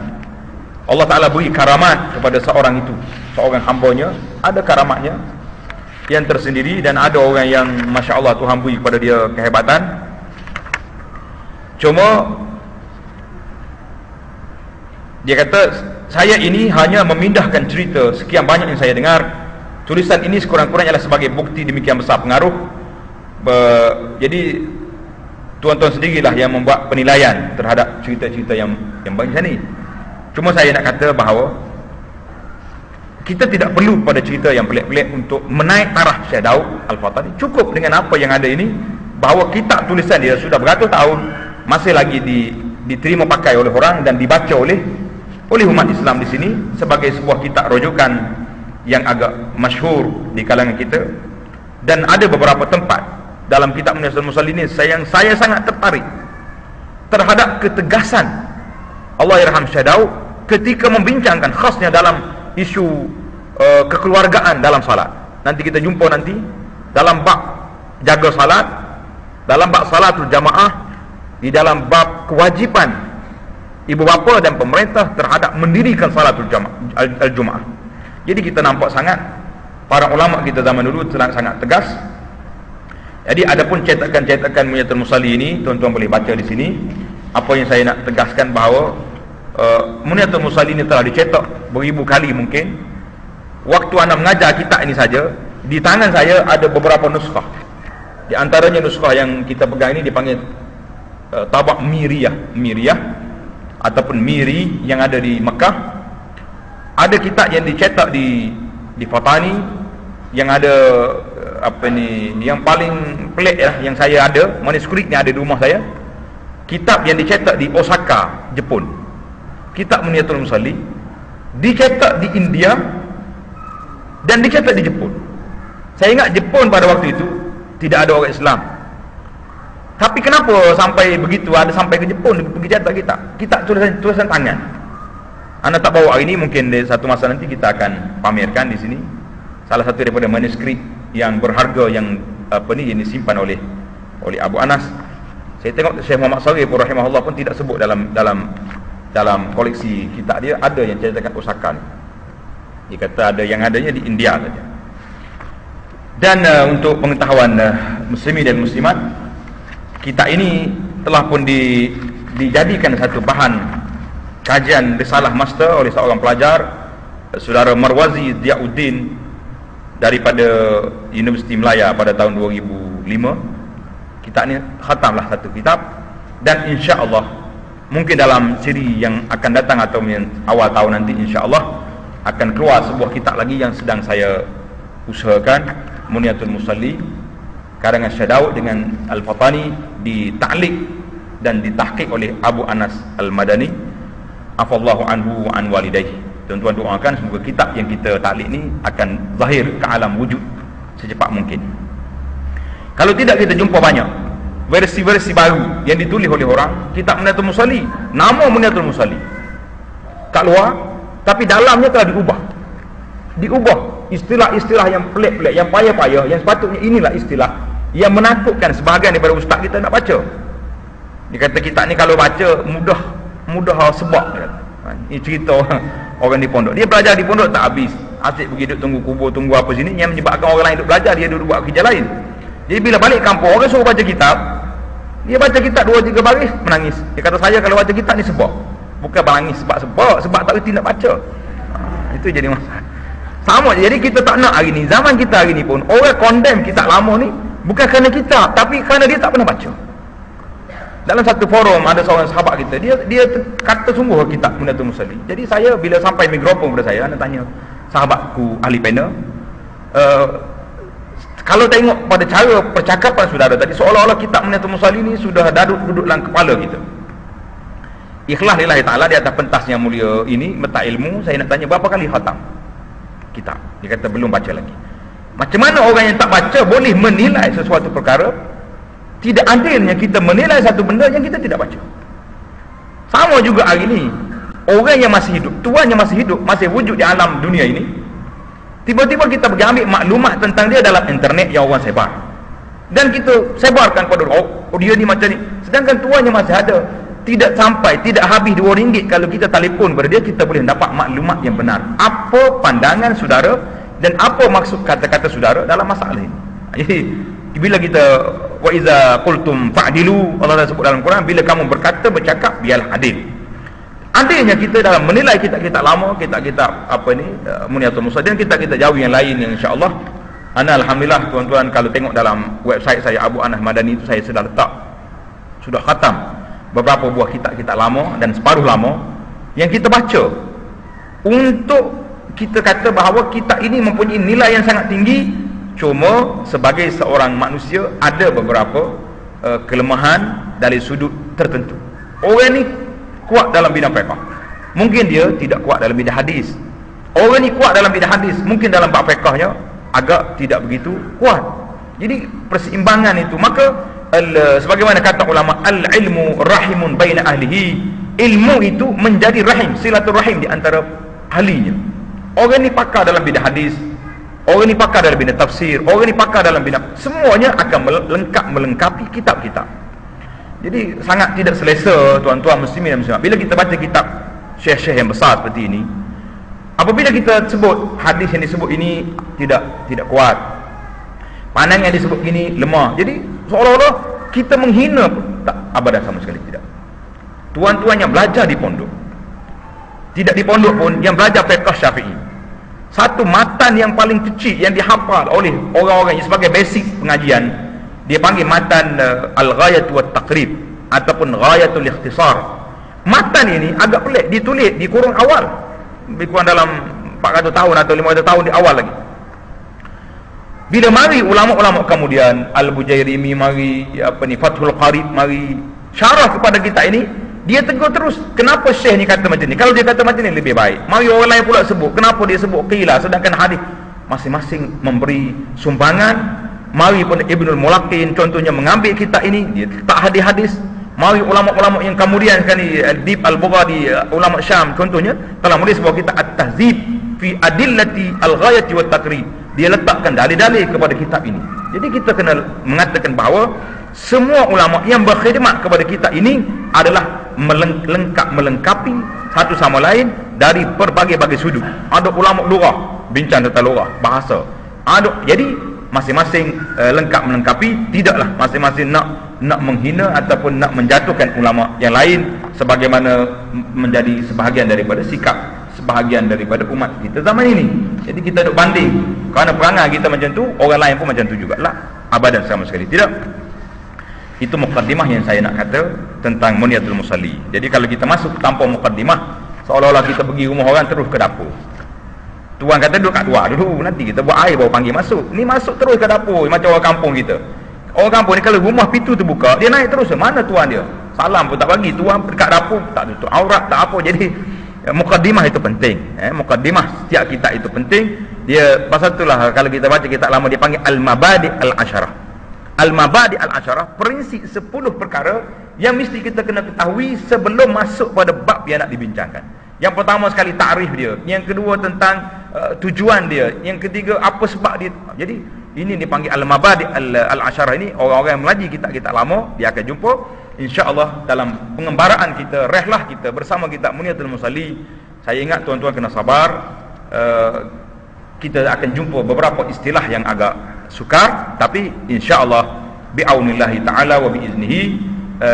Allah Ta'ala beri karamat kepada seorang itu, seorang hambanya, ada karamatnya yang tersendiri, dan ada orang yang Masya Allah Tuhan beri kepada dia kehebatan. Cuma Dia kata, saya ini hanya memindahkan cerita sekian banyak yang saya dengar. Tulisan ini sekurang-kurangnya adalah sebagai bukti demikian besar pengaruh. Jadi tuan-tuan sendirilah yang membuat penilaian terhadap cerita-cerita yang banyak ni. Cuma saya nak kata bahawa kita tidak perlu pada cerita yang pelik-pelik untuk menaik taraf Syekh Daud Al-Fatani. Cukup dengan apa yang ada ini, bahawa kitab tulisan dia sudah beratus tahun masih lagi diterima pakai oleh orang dan dibaca oleh umat Islam di sini sebagai sebuah kitab rujukan yang agak masyhur di kalangan kita. Dan ada beberapa tempat dalam kitab Munyatul Musallin ini saya sangat tertarik terhadap ketegasan Allahyarham Syekh Daud ketika membincangkan khasnya dalam isu kekeluargaan dalam salat. Nanti kita jumpa nanti dalam bab jaga salat, dalam bab salatul jamaah, di dalam bab kewajipan ibu bapa dan pemerintah terhadap mendirikan salatul al-Jumaah. Jadi kita nampak sangat para ulama kita zaman dulu sangat tegas. Jadi adapun cetakan-cetakan Munyatul Musalli ini, tuan-tuan boleh baca di sini. Apa yang saya nak tegaskan bahawa Munyatul Musalli ini telah dicetak beribu kali mungkin. Waktu anda mengajar kitab ini saja, di tangan saya ada beberapa nuskah. Di antaranya nuskah yang kita pegang ini dipanggil tabak Miriyah ataupun Miri yang ada di Mekah. Ada kitab yang dicetak di Fatani yang ada yang paling pelik yang saya ada, manuskripnya ada di rumah saya. Kitab yang dicetak di Osaka, Jepun. Kitab Munyatul Musalli dicetak di India dan dicetak di Jepun. Saya ingat Jepun pada waktu itu tidak ada orang Islam. Tapi kenapa sampai begitu, ada sampai ke Jepun pergi cetak kitab tulisan tangan. Anda tak bawa hari ini, mungkin di satu masa nanti kita akan pamerkan di sini salah satu daripada manuskrip yang berharga yang yang disimpan oleh Abu Anas. Saya tengok Syekh Muhammad Sharif rahimahullah pun tidak sebut dalam koleksi kitab dia ada yang cetakan Osaka ni. Dia kata ada yang adanya di India saja. Dan untuk pengetahuan muslimin dan muslimat, kitab ini telah pun dijadikan satu bahan kajian risalah master oleh seorang pelajar, saudara Marwazi Diauddin daripada Universiti Melaya pada tahun 2005. Kitab ni khatamlah satu kitab, dan insya-Allah mungkin dalam siri yang akan datang atau awal tahun nanti insya-Allah akan keluar sebuah kitab lagi yang sedang saya usahakan, Munyatul Musalli karangan Syekh Daud dengan Al-Fatani, dita'liq dan ditahqiq oleh Abu Anas Al-Madani afallahu anhu wa an walidayhi. Tuan-tuan doakan semoga kitab yang kita ta'liq ni akan zahir ke alam wujud secepat mungkin. Kalau tidak, kita jumpa banyak versi-versi baru yang ditulis oleh orang kitab Munyatul Musalli, nama Munyatul Musalli kat luar, tapi dalamnya telah diubah istilah-istilah yang pelik-pelik, yang payah-payah, yang sepatutnya inilah istilah yang menakutkan sebahagian daripada ustaz kita nak baca. Dia kata kitab ni kalau baca mudah sebab. Ini cerita orang di pondok. Dia belajar di pondok tak habis, asyik pergi duduk tunggu kubur, tunggu apa sini, yang menyebabkan orang lain duduk belajar, dia duduk buat kerja lain. Jadi bila balik kampung, orang suruh baca kitab, dia baca kitab 2-3 baris menangis. Dia kata saya kalau baca kitab ni sebab, bukan menangis sebab tak reti nak baca. Itu jadi masalah. Sama, jadi kita tak nak hari ni, zaman kita hari ni pun orang condemn kitab lama ni bukan kerana kitab, tapi kerana dia tak pernah baca. Dalam satu forum ada seorang sahabat kita, dia kata sungguh kitab Munyatul Musalli. Jadi saya bila sampai mikrofon pada saya, nak tanya sahabatku ahli panel, kalau tengok pada cara percakapan saudara tadi, seolah-olah kitab Munyatul Musalli ni sudah duduk dalam kepala kita. Ikhlas lillahi ta'ala di atas pentas yang mulia ini, mata ilmu, saya nak tanya berapa kali khatam kitab? Dia kata belum baca lagi. Macam mana orang yang tak baca boleh menilai sesuatu perkara? Tidak adilnya kita menilai satu benda yang kita tidak baca. Sama juga hari ini, orang yang masih hidup, tuan yang masih hidup, masih wujud di alam dunia ini, tiba-tiba kita pergi ambil maklumat tentang dia dalam internet yang orang sebar, dan kita sebarkan pada dia ni macam ni, sedangkan tuan yang masih ada tidak habis RM2 kalau kita telefon kepada dia, kita boleh dapat maklumat yang benar. Apa pandangan saudara dan apa maksud kata-kata saudara dalam masalah ini. Jadi bila kita wa iza qultum fa'dilu, Allah dah sebut dalam Quran, bila kamu bercakap biarlah adil. adanya kita dalam menilai kitab-kitab lama, kitab-kitab Muniatul Musaddiqin, kitab-kitab jauh yang lain yang insya-Allah ana alhamdulillah tuan-tuan kalau tengok dalam website saya Abu Anas Madani itu saya sudah khatam beberapa buah kitab-kitab lama dan separuh lama yang kita baca untuk kita kata bahawa kitab ini mempunyai nilai yang sangat tinggi. Cuma sebagai seorang manusia ada beberapa kelemahan dari sudut tertentu. Orang ni kuat dalam bidang fiqh, mungkin dia tidak kuat dalam bidang hadis. Orang ni kuat dalam bidang hadis, mungkin dalam bab fiqhnya agak tidak begitu kuat. Jadi perseimbangan itu, maka sebagaimana kata ulama, al-ilmu rahimun baina ahlihi, ilmu itu menjadi rahim, silaturahim di antara ahlinya. Orang ni pakar dalam bidang hadis, orang ni pakar dalam bidang tafsir, orang ni pakar dalam bidang, semuanya akan melengkapi kitab-kitab. Jadi sangat tidak selesa tuan-tuan muslimin dan muslimat bila kita baca kitab syekh-syekh yang besar seperti ini. Apabila kita sebut hadis yang disebut ini tidak kuat, pandangan yang disebut ini lemah, jadi seolah-olah kita menghina, tak abadah sama sekali tidak. Tuan-tuan yang belajar di pondok, tidak di pondok pun, yang belajar fiqh Syafi'i, satu matan yang paling kecil yang dihafal oleh orang-orang yang sebagai basic pengajian, dia panggil matan Al-Ghayat wa Taqrib ataupun Ghayatul Ikhtisar. Matan ini agak pelik, ditulis di kurung awal, lebih kurang dalam 400 tahun atau 500 tahun di awal lagi. Bila mari ulama-ulama kemudian Al-Bujairimi mari, Fathul Qarib mari syarah kepada kita ini, dia tegur terus, kenapa syekh ni kata macam ni? Kalau dia kata macam ni lebih baik. Mari orang lain pula sebut, kenapa dia sebut qila sedangkan hadis? Masing-masing memberi sumbangan. Mari pun Ibnul Mulaqin contohnya mengambil kitab ini, dia tak hadis-hadis. Mari ulama-ulama yang kemudian sekali Dib Al-Bughadi, ulama Syam contohnya telah menulis sebuah kitab At-Tahzib fi Adillati Al-Ghayati wa Taqrib. Dia letakkan dalil-dalil kepada kitab ini. Jadi kita kena mengatakan bahawa semua ulama yang berkhidmat kepada kitab ini adalah melengkapi satu sama lain dari berbagai-bagai sudut. Ada ulama lughah, bincang tentang lughah, bahasa. Jadi masing-masing lengkap melengkapi, tidaklah masing-masing nak menghina ataupun nak menjatuhkan ulama yang lain sebagaimana menjadi sebahagian daripada sikap sebahagian daripada umat kita zaman ini. Jadi kita duk banding, kerana perangai kita macam tu, orang lain pun macam tu jugalah. Abadan sama sekali tidak. Itu mukaddimah yang saya nak kata tentang Muniatul Musalli. Jadi kalau kita masuk tanpa mukaddimah, seolah-olah kita pergi rumah orang terus ke dapur. Tuan kata duduk kat luar dulu, nanti kita buat air baru panggil masuk. Ni masuk terus ke dapur macam orang kampung kita. Orang kampung ni kalau rumah pintu terbuka, dia naik terus. Mana tuan dia? Salam pun tak bagi. Tuan dekat dapur tak tutup aurat, tak apa. Jadi mukaddimah itu penting. Mukaddimah setiap kitab itu penting. Dia pasal itulah kalau kita baca kitab lama dia panggil Al-Mabadi Al-Asyarah. Al-Mabadi Al-Asyarah, prinsip 10 perkara yang mesti kita kena ketahui sebelum masuk pada bab yang nak dibincangkan. Yang pertama sekali takrif dia, yang kedua tentang tujuan dia, yang ketiga apa sebab dia. Jadi ini dipanggil Al-Mabadi Al-Asyarah. Ini orang-orang yang mengaji kitab-kitab lama dia akan jumpa insya-Allah dalam pengembaraan kita, rehlah kita bersama kitab Muniatul Musalli. Saya ingat tuan-tuan kena sabar, kita akan jumpa beberapa istilah yang agak sukar, tapi insya-Allah bi'aunillahi ta'ala wa biiznihi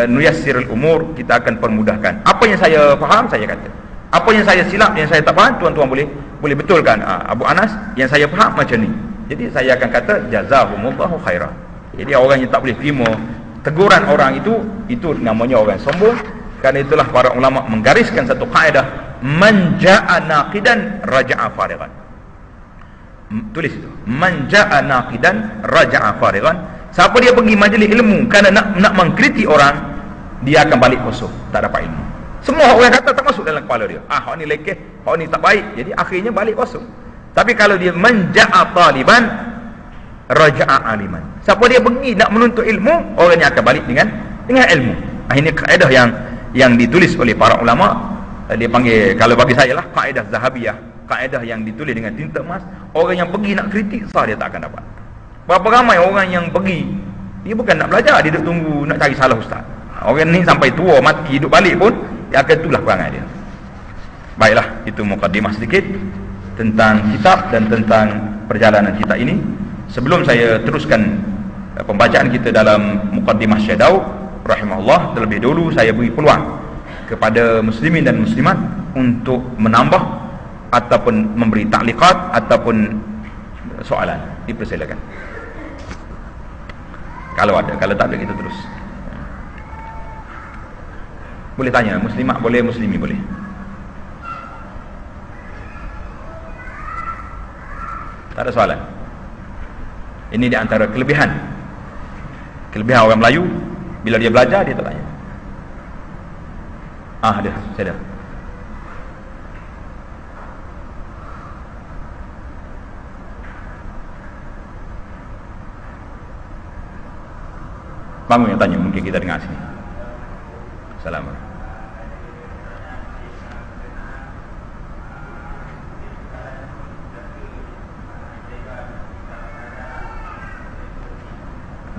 nuyassirul umur, kita akan permudahkan. Apa yang saya faham saya kata, apa yang saya silap, yang saya tak faham, tuan-tuan boleh betulkan. Abu Anas, yang saya faham macam ni. Jadi saya akan kata jazahumullahu khairan. Jadi orang yang tak boleh terima teguran orang itu namanya orang sombong. Kerana itulah para ulama menggariskan satu kaedah, man jaa naqidan raja'a farigan. Tulis itu, man jaa naqidan raja'a farigan. Siapa dia pergi majlis ilmu kerana nak mengkritik orang, dia akan balik kosong, tak dapat ilmu. Semua orang kata tak masuk dalam kepala dia. Hak ni lekeh, hak ni tak baik. Jadi akhirnya balik kosong. Tapi kalau dia menja'a taliban raja'a aliman. Siapa dia pergi nak menuntut ilmu, orangnya akan balik dengan ilmu. Ini kaedah yang ditulis oleh para ulama. Dia panggil, kalau bagi saya lah, kaedah Zahabiyah, kaedah yang ditulis dengan tinta emas. Orang yang pergi nak kritik, sah dia tak akan dapat. Berapa ramai orang yang pergi, dia bukan nak belajar, dia duduk tunggu nak cari salah ustaz. Orang ni sampai tua mati hidup balik pun dia akan itulah perangai dia. Baiklah, itu mukaddimah sedikit tentang kitab dan tentang perjalanan kita ini. Sebelum saya teruskan pembacaan kita dalam mukaddimah Syekh Daud rahimahullah, terlebih dahulu saya beri peluang kepada muslimin dan muslimat untuk menambah ataupun memberi takliqat ataupun soalan, dipersilakan. Kalau ada, kalau tak ada kita terus. Boleh tanya, muslimat boleh, muslimi boleh. Tak ada soalan. Ini di antara kelebihan orang Melayu, bila dia belajar dia tak tanya. Ada, saya ada. Bangun yang tanya, mungkin kita dengar sini. Assalamualaikum.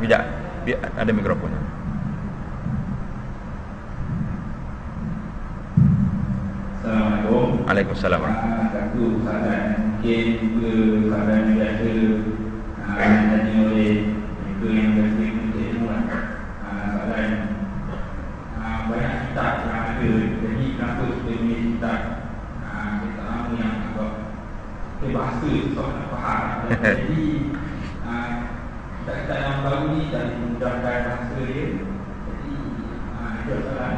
Biar ada mikrofon. Assalamualaikum. Waalaikumsalam. Satu soalan mungkin ke soalan yang tadi oleh itu yang bersih ilmu lah. Soalan banyak kitab yang ada, jadi kenapa kita punya kitab kita lama yang agak bahasa susah nak faham. Jadi kitab yang baru ni dah dimudahkan bahasa dia. Jadi itu soalan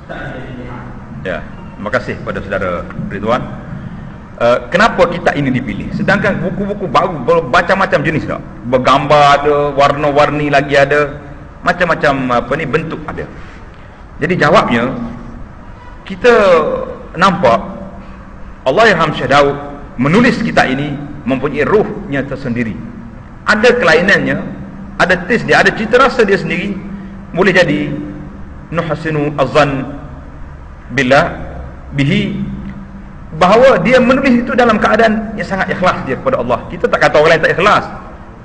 kitab yang jadi lihat. Ya, terima kasih kepada saudara Ridwan. Kenapa kitab ini dipilih? Sedangkan buku-buku baru bermacam-macam jenis tak? Bergambar ada, warna-warni lagi ada, macam-macam bentuk ada. Jadi jawabnya, kita nampak Allahyarham Syekh Daud menulis kitab ini mempunyai ruhnya tersendiri. Ada kelainannya, ada taste dia, ada cita rasa dia sendiri. Boleh jadi nuhsinu azan billah bihi, bahawa dia menulis itu dalam keadaan yang sangat ikhlas dia kepada Allah. Kita tak kata orang lain tak ikhlas,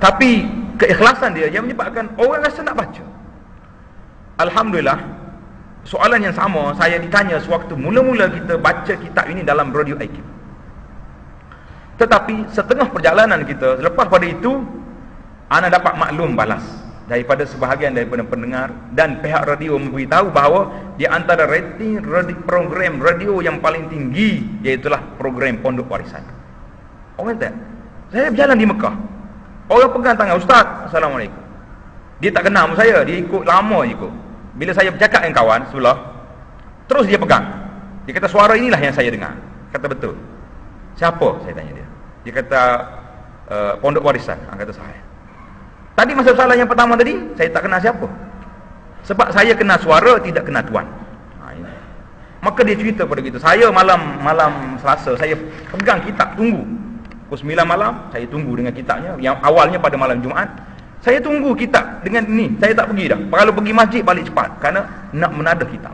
tapi keikhlasan dia yang menyebabkan orang rasa nak baca. Alhamdulillah, soalan yang sama saya ditanya sewaktu mula-mula kita baca kitab ini dalam Radio IQ. Tetapi setengah perjalanan kita, selepas pada itu ana dapat maklum balas daripada sebahagian daripada pendengar, dan pihak radio memberitahu bahawa di antara rating program radio yang paling tinggi iaitulah program Pondok Warisan. Orang tak? Saya berjalan di Mekah, orang pegang tangan, Ustaz, Assalamualaikum. Dia tak kenal saya, dia ikut lama ikut. Bila saya bercakap dengan kawan sebelah, terus dia pegang. Dia kata suara inilah yang saya dengar. Kata betul. Siapa? Saya tanya dia. Dia kata Pondok Warisan. Kata saya. Tadi masa soalan yang pertama tadi, saya tak kenal siapa. Sebab saya kenal suara, tidak kenal tuan. Maka dia cerita pada kita, saya malam Selasa, saya pegang kitab, tunggu. Pukul 9 malam, saya tunggu dengan kitabnya. Yang awalnya pada malam Jumaat, saya tunggu kitab dengan ni. Saya tak pergi dah. Kalau pergi masjid, balik cepat. Kerana nak menadah kitab.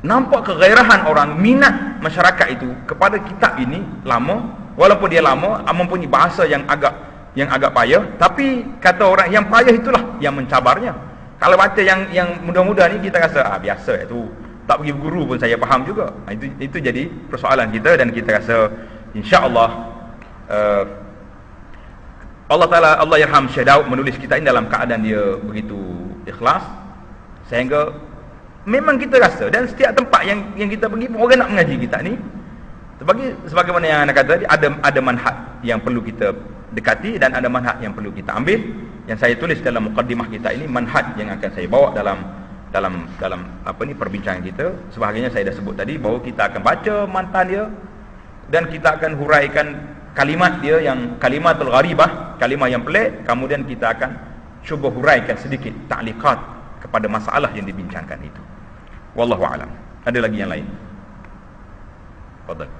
Nampak kegairahan orang, minat masyarakat itu kepada kitab ini lama. Walaupun dia lama, mempunyai bahasa yang agak payah, tapi kata orang yang payah itulah yang mencabarnya. Kalau baca yang mudah-mudah ni kita rasa biasa itu, tak pergi berguru pun saya faham juga. Itu jadi persoalan kita, dan kita rasa insya-Allah Allah Taala, Allahyarham Syekh Daud menulis kitab ini dalam keadaan dia begitu ikhlas, sehingga memang kita rasa, dan setiap tempat yang kita pergi orang nak mengaji kitab ni, sebagaimana yang anda kata tadi, ada manhaj yang perlu kita dekati dan ada manhaj yang perlu kita ambil. Yang saya tulis dalam mukaddimah kita ini manhaj yang akan saya bawa dalam perbincangan kita. Sebahagiannya saya dah sebut tadi, bahawa kita akan baca mantan dia dan kita akan huraikan kalimat dia yang kalimatul gharibah, kalimah yang pelik. Kemudian kita akan cuba huraikan sedikit ta'liqat kepada masalah yang dibincangkan itu. Wallahu a'lam. Ada lagi yang lain? Fadal.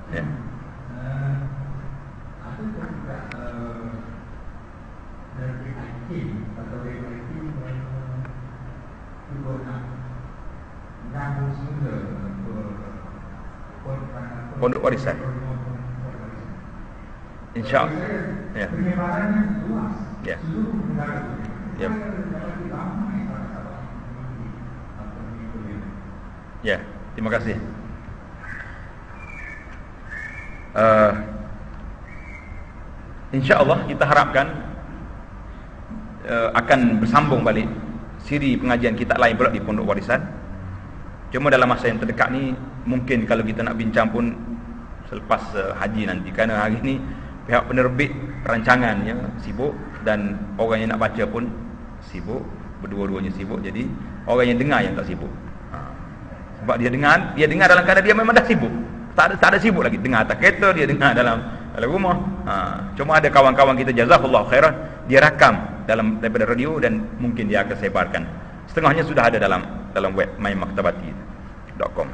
Ya. Apa juga dari hakim atau dari hakim juga nak nyambung semula Pondok Warisan. InsyaAllah. Ya. Penyebarannya luas. Ya. Seluruh negara. Ya. Ya, terima kasih. InsyaAllah kita harapkan akan bersambung balik siri pengajian kita lain pula di Pondok Warisan. Cuma dalam masa yang terdekat ni mungkin kalau kita nak bincang pun selepas haji nanti, kerana hari ni pihak penerbit rancangannya sibuk dan orang yang nak baca pun sibuk, berdua-duanya sibuk. Jadi orang yang dengar yang tak sibuk. Sebab dia dengar dalam keadaan dia memang dah sibuk. Tak ada sibuk lagi, dengar atas kereta, dia dengar dalam rumah. Cuma ada kawan-kawan kita jazakallahu khairan, dia rakam daripada radio dan mungkin dia akan sebarkan. Setengahnya sudah ada dalam web mymaktabati.com.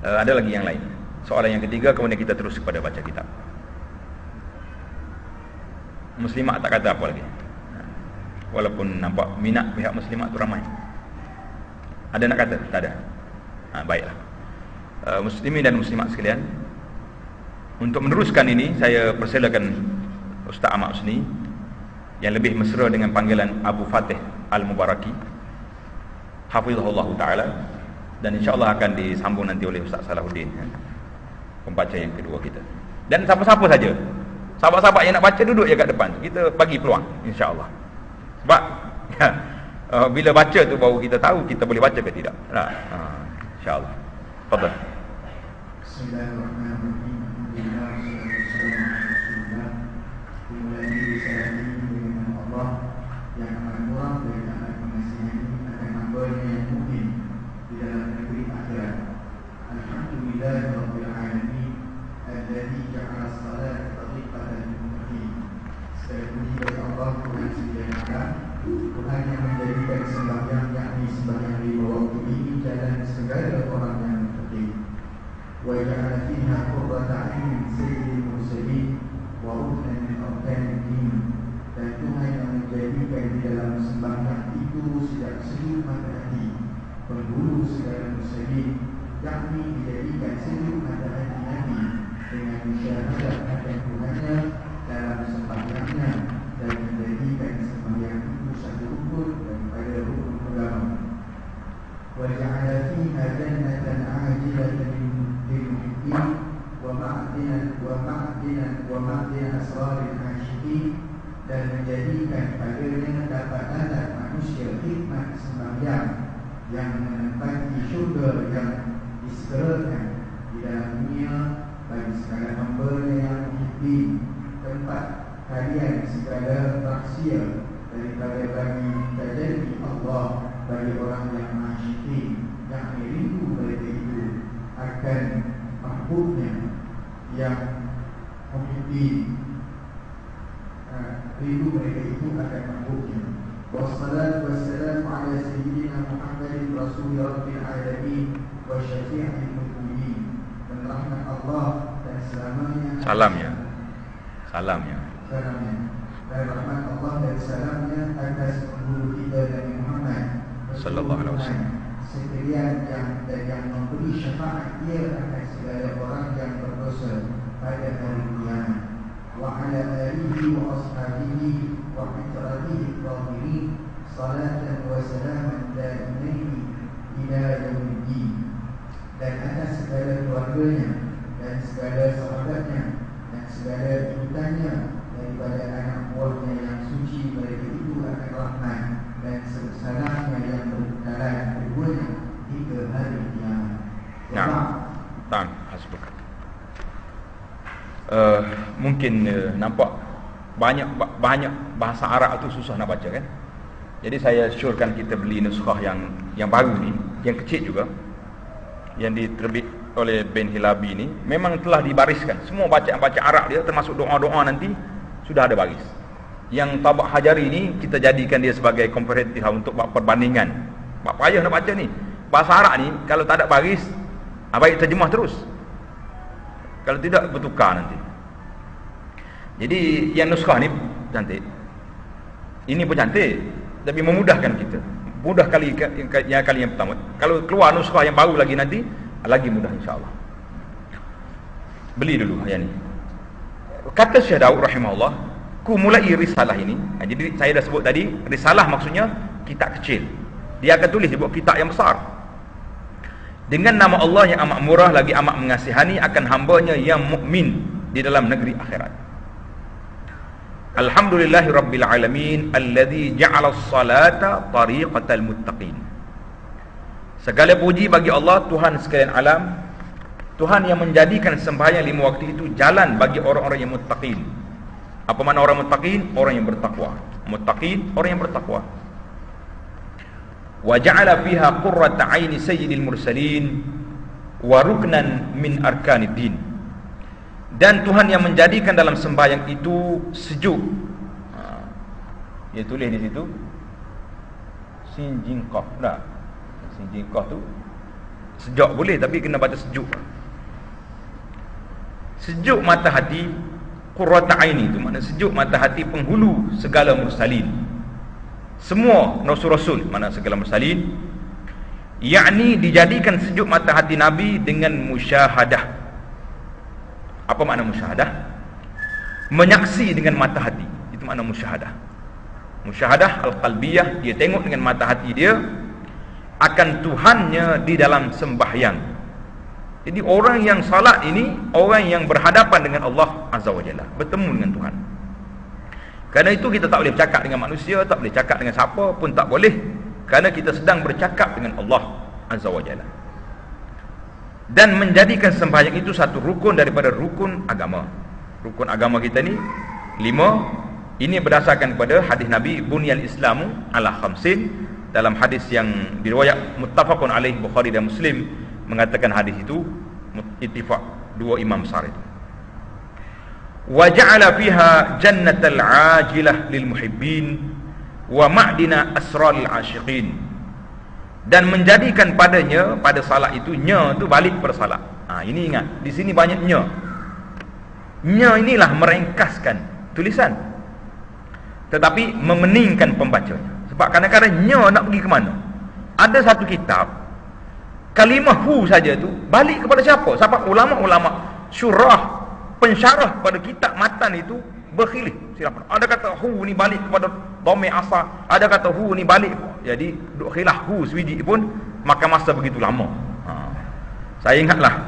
Ada lagi yang lain. Soalan yang ketiga, kemudian kita terus kepada baca kitab. Muslimat tak kata apa lagi. Walaupun nampak minat pihak muslimat tu ramai. Ada nak kata? Tak ada. Baiklah. Muslimin dan muslimat sekalian, untuk meneruskan ini saya persilakan Ustaz Ahmad Husni yang lebih mesra dengan panggilan Abu Fatih Al-Mubaraki, hafizahullah ta'ala, dan insyaAllah akan disambung nanti oleh Ustaz Salahuddin, pembaca yang kedua kita. Dan siapa-siapa saja, sahabat-sahabat yang nak baca duduk je kat depan, kita bagi peluang insyaAllah. Sebab bila baca tu baru kita tahu kita boleh baca ke tidak. InsyaAllah. Fadal. Bismillahirrahmanirrahim. Dimulai risalah ini dengan Allah yang amat murah dan amat mengasihani akan hamba-Nya yang mukmin di dalam negeri akhirat. Alhamdulillahirabbil alamin alladzi ja'ala as-salata tariqatan lil-muttaqin. Segala puji bagi Allah, Tuhan sekalian alam, Tuhan yang menjadikan sembahyang yakni sembahyang 5 waktu ini jalan segala orang yang muttaqin. Wa ja'ala fiha qurrata 'ainin sayyidil mursalin wa ruknan min arkanid din. Dan Tuhan yang menjadikan di dalam sembahyang itu sejak sejuk mata hati penghulu segala mursalin, yakni dijadikan sejuk mata hati Nabi dengan musyahadah akan Tuhannya dalam sembahyangnya dan menjadikan sembahyang itu satu rukun daripada rukun agama. Wa ja'ala fiha jannatan 'ajilatan lil-muttaqin wa ma'dinan asraril 'ashiqin, dan menjadikan padanya dapat datang manusia hikmat sembahyang yang menempati syurga yang disegerakan di dalam dunia bagi segala hamba-Nya yang muhibbin, tempat kalian segala rahsia daripada bagi tajalli Allah bagi orang yang masyikin, yang rindu mereka itu akan mahbubnya yang muhibbin, rindu mereka itu akan mahbubnya. Wassalatu wassalamu ala sayyidina Muhammadin Rasul Rabbil Alamin wa syafi'il mukminin. Dan rahmat Allah dan selamanya, salamnya dan rahmat Allah dan salamnya atas penghulu kita Nabi Muhammad sallallahu alaihi wasallam sekalian yang memberi syafaat dia akan segala orang yang berdosa pada hari kiamat. Wa ala alihi wa ashabihi wa fitratihi al-zahirin salatan wa salaman daimaini ila yaumiddin. Dan atas segala keluarganya dan segala sahabatnya dan segala ikutannya daripada anak buahnya yang suci, mereka itu akan rahmat dan salamnya yang berkekalan keduanya hingga hari kiamat. Mungkin nampak banyak bahasa Arab tu susah nak baca kan. Jadi saya syorkan kita beli nuskah yang baru ni, yang kecil juga, yang diterbit oleh Ben Hilabi ni, memang telah dibariskan semua bacaan Arab dia, termasuk doa-doa nanti sudah ada baris. Yang Tabak Hajari ni kita jadikan dia sebagai komparatif untuk buat perbandingan. Buat payah nak baca ni. Bahasa Arab ni kalau tak ada baris, baik terjemah terus. Kalau tidak bertukar nanti. Jadi yang nuskah ni cantik. Ini pun cantik, tapi memudahkan kita. Mudah kali yang pertama. Kalau keluar nuskah yang baru lagi nanti, lagi mudah insya-Allah. Beli dulu yang ni. Kata Syekh Daud rahimahullah, ku mulai risalah ini. Jadi saya dah sebut tadi, risalah maksudnya kitab kecil. Dia akan tulis buat kitab yang besar. Dengan nama Allah yang amat murah lagi amat mengasihani akan hamba-Nya yang mukmin di dalam negeri akhirat. Alhamdulillahi Rabbil Alamin alladhi ja'ala as-salata tariqatal muttaqin. Segala puji bagi Allah, Tuhan sekalian alam, Tuhan yang menjadikan sembahyang 5 waktu itu jalan bagi orang-orang yang muttaqin. Apa makna orang muttaqin? Orang yang bertakwa. Muttaqin, orang yang bertakwa. Wa ja'ala fiha qurrata 'aini sayyidil mursalin wa ruknan min arkanid din. Dan Tuhan yang menjadikan dalam sembahyang itu sejuk. Dia tulis di situ Sinjingqah. Dah. Sinjingqah tu sejuk boleh, tapi kena baca sejuk. Sejuk mata hati, qurrata aini itu makna sejuk mata hati penghulu segala mursalin. Semua rasul-rasul, mana segala mursalin, yakni dijadikan sejuk mata hati Nabi dengan musyahadah. Apa makna musyahadah? Menyaksi dengan mata hati. Itu makna musyahadah. Musyahadah al-qalbiyah, dia tengok dengan mata hati dia akan Tuhannya di dalam sembahyang. Jadi orang yang salat ini orang yang berhadapan dengan Allah Azza wa Jalla, bertemu dengan Tuhan. Kerana itu kita tak boleh bercakap dengan manusia, tak boleh cakap dengan siapa pun tak boleh, kerana kita sedang bercakap dengan Allah Azza wa Jalla. Dan menjadikan sembahyang itu satu rukun daripada rukun agama. Rukun agama kita ni 5. Ini berdasarkan kepada hadis Nabi, bunyal islamu ala khamsin. Dalam hadis yang diriwayat muttafaqun alaih Bukhari dan Muslim, mengatakan hadis itu ittifaq dua imam besar itu. Wa ja'ala fiha jannatal ajilah lil muhibbin wa ma'dina asraril asyiqin. Dan menjadikan padanya, pada salat itu, nya tu balik pada salat. Ini ingat, di sini banyak nya. Nya inilah merengkaskan tulisan, tetapi memeningkan pembacanya. Sebab kadang-kadang nya nak pergi ke mana? Ada satu kitab, kalimah hu saja tu balik kepada siapa? Sebab ulama-ulama syurah, pensyarah pada kitab matan itu berkhilaf. Ada kata hu ni balik kepada dhamir asal, ada kata hu ni balik. Jadi duk khilaf hu swiji pun makan masa begitu lama. Saya ingatlah,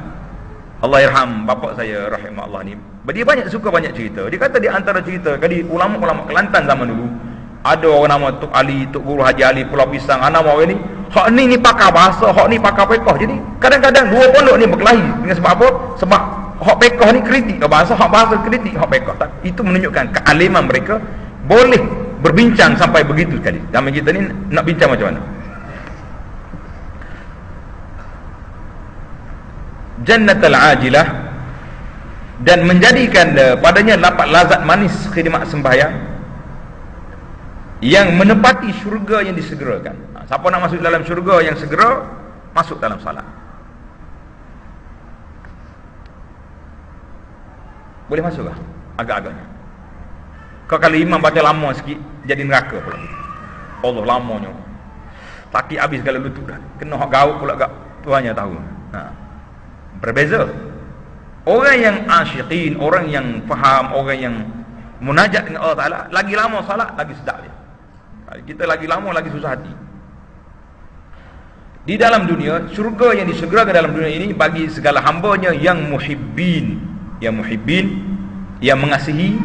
Allah irham bapak saya rahimahullah ni, dia banyak suka banyak cerita. Dia kata di antara cerita kali ulama-ulama Kelantan zaman dulu, ada orang nama Tok Ali, Tok Guru Haji Ali Pulau Pisang, nama orang ni, hak ni pakar bahasa, hak ni pakar fiqh. Jadi kadang-kadang dua pondok ni berkelahi dengan sebab apa? Sebab hak fiqh ni kritik bahasa, hak bahasa kritik hak fiqh. Itu menunjukkan kealiman mereka boleh berbincang sampai begitu sekali. Zaman kita ni nak bincang macam mana? Jannatul ajilah, dan menjadikan padanya dapat lazat manis khidmat sembahyang yang menepati syurga yang disegerakan. Siapa nak masuk dalam syurga yang segera, masuk dalam salat. Boleh masuk tak? Agak-agaknya. Kalau imam baca lama sikit, jadi neraka pula. Allah lamanya. Sakit habis segala lutut dah. Kena hak gaut pula kat Tuhannya tahu. Berbeza. Orang yang asyiqin, orang yang faham, orang yang munajat dengan Allah Ta'ala, lagi lama salat, lagi sedap dia. Kita lagi lama, lagi susah hati. Di dalam dunia, syurga yang disegerakan dalam dunia ini bagi segala hambanya yang muhibbin, yang mengasihi,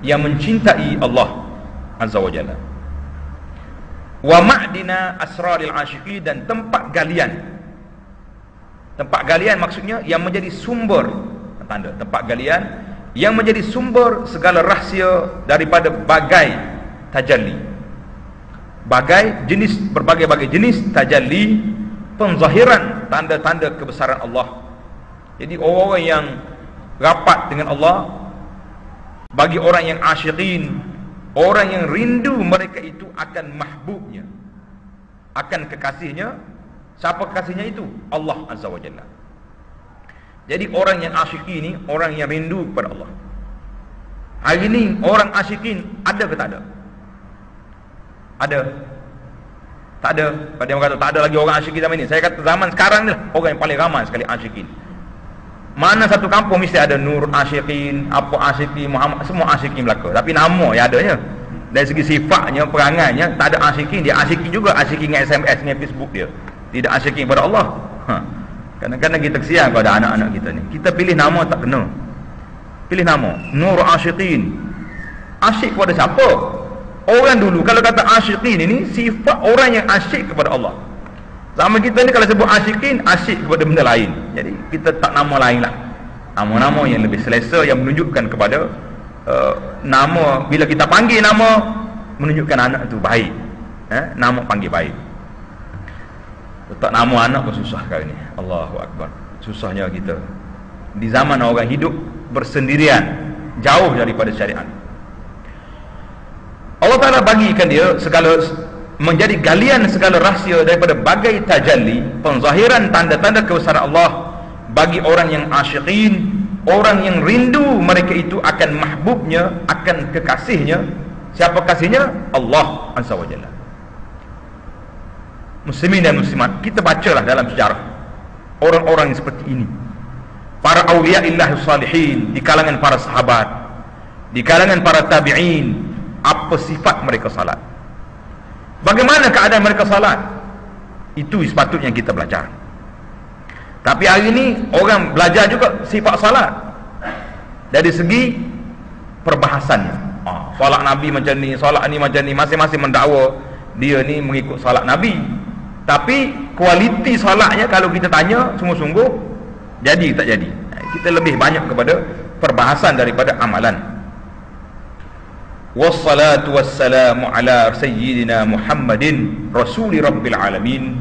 yang mencintai Allah Azza wa Jalla. Wa ma'dina asraril asyiqi, dan tempat galian. Tempat galian maksudnya yang menjadi sumber, tanda tempat galian yang menjadi sumber segala rahsia daripada bagai tajalli. Bagai jenis, berbagai-bagai jenis tajalli, penzahiran tanda-tanda kebesaran Allah. Jadi orang-orang yang rapat dengan Allah, bagi orang yang asyiqin, orang yang rindu mereka itu akan mahbubnya, akan kekasihnya. Siapa kekasihnya itu? Allah Azza wa Jalla. Jadi orang yang asyiqin ni orang yang rindu kepada Allah. Hari ni orang asyiqin ada ke tak ada? Ada? Tak ada. Pada yang kata tak ada lagi orang asyiqin zaman ni. Saya kata zaman sekarang ni lah orang yang paling ramai sekali asyiqin. Mana satu kampung mesti ada Nur asyiqin, apa asyiqin, Muhammad, semua asyiqin belaka. Tapi nama yang adanya, dari segi sifatnya, perangainya, tak ada asyiqin. Dia asyiqin juga, asyiqin dengan SMS, dengan Facebook dia. Tidak asyiqin kepada Allah. Kadang-kadang kita kesian kepada anak-anak kita ni. Kita pilih nama tak kena. Pilih nama Nur asyiqin. Asyik kepada siapa? Orang dulu kalau kata asyikin ini sifat orang yang asyik kepada Allah. Zaman kita ni kalau sebut asyikin, asyik kepada benda lain. Jadi kita tak nama lain lah, nama-nama yang lebih selesa, yang menunjukkan kepada nama. Bila kita panggil nama, menunjukkan anak tu baik, nama panggil baik. Letak nama anak pun susah kali ni. Allahu Akbar. Susahnya kita di zaman orang hidup bersendirian, jauh daripada syariat. Allah Ta'ala bagikan dia segala, menjadi galian segala rahsia daripada bagai tajalli, penzahiran tanda-tanda kebesaran Allah bagi orang yang asyikin, orang yang rindu mereka itu akan mahbubnya, akan kekasihnya. Siapa kasihnya? Allah Azza wa Jalla. Muslimin dan muslimat, kita bacalah dalam sejarah orang-orang yang seperti ini, para awliyaillah salihin, di kalangan para sahabat, di kalangan para tabi'in, apa sifat mereka salat, bagaimana keadaan mereka salat. Itu sepatutnya kita belajar. Tapi hari ini orang belajar juga sifat salat dari segi perbahasannya. Salat Nabi macam ni, salat ni macam ni, masing-masing mendakwa dia ni mengikut salat Nabi. Tapi kualiti salatnya kalau kita tanya sungguh-sungguh, jadi tak jadi. Kita lebih banyak kepada perbahasan daripada amalan. Wassalatu wassalamu ala sayyidina Muhammadin rasuli rabbil alamin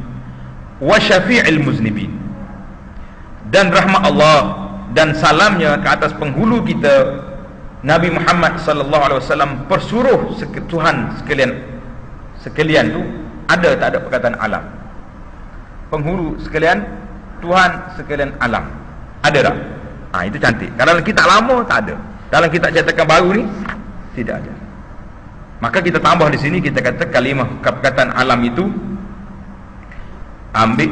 wa syafi'il muznibin. Dan rahmat Allah dan salamnya ke atas penghulu kita Nabi Muhammad sallallahu alaihi wasallam, persuruh Tuhan sekalian tu ada tak ada perkataan alam? Penghulu sekalian, Tuhan sekalian alam. Ada tak? Itu cantik. Dalam kitab lama tak ada. Dalam kitab cetakan baru ni tidak ada. Maka kita tambah di sini, kita kata kalimah perkataan alam itu ambil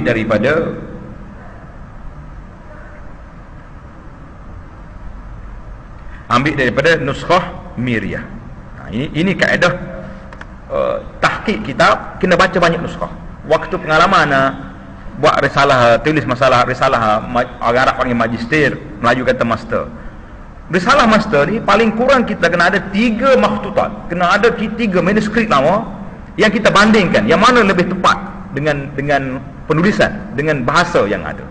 daripada nuskhah Miriyah. Ini kaedah tahqiq kitab, kena baca banyak nuskhah. Waktu pengalaman buat risalah, tulis masalah risalah, orang Arab panggil magister, Melayu kata master. Risalah master ni paling kurang kita kena ada 3 makhtutat, kena ada 3 manuskrip lama yang kita bandingkan yang mana lebih tepat dengan penulisan, dengan bahasa yang ada.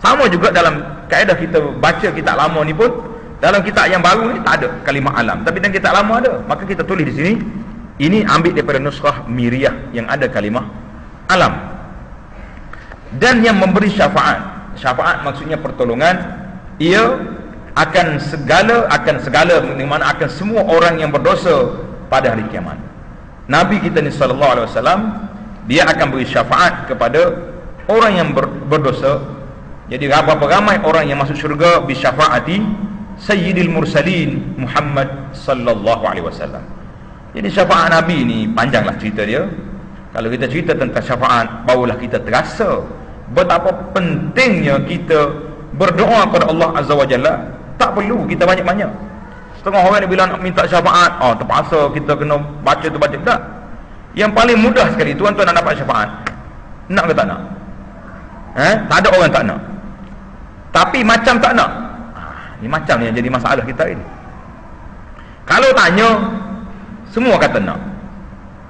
Sama juga dalam kaedah kita baca kitab lama ni pun, dalam kitab yang baru ni tak ada kalimah alam, tapi dalam kitab lama ada. Maka kita tulis di sini, ini ambil daripada nuskhah Miriyah yang ada kalimah alam. Dan yang memberi syafaat, syafaat maksudnya pertolongan, ia akan segala di mana akan semua orang yang berdosa pada hari kiamat. Nabi kita ni sallallahu alaihi wasallam, dia akan beri syafaat kepada orang yang berdosa. Jadi berapa ramai orang yang masuk syurga bi syafaati sayyidil mursalin Muhammad sallallahu alaihi wasallam. Jadi syafaat Nabi ni panjanglah cerita dia. Kalau kita cerita tentang syafaat, barulah kita terasa betapa pentingnya kita berdoa kepada Allah Azza wa Jalla. Tak perlu kita banyak-banyak. Setengah orang ni bila nak minta syafaat, terpaksa kita kena baca tu baca. Tak. Yang paling mudah sekali, tuan-tuan nak dapat syafaat, nak ke tak nak? Tak ada orang tak nak. Tapi macam tak nak. Ni macam ni yang jadi masalah kita ini. Kalau tanya, semua kata nak.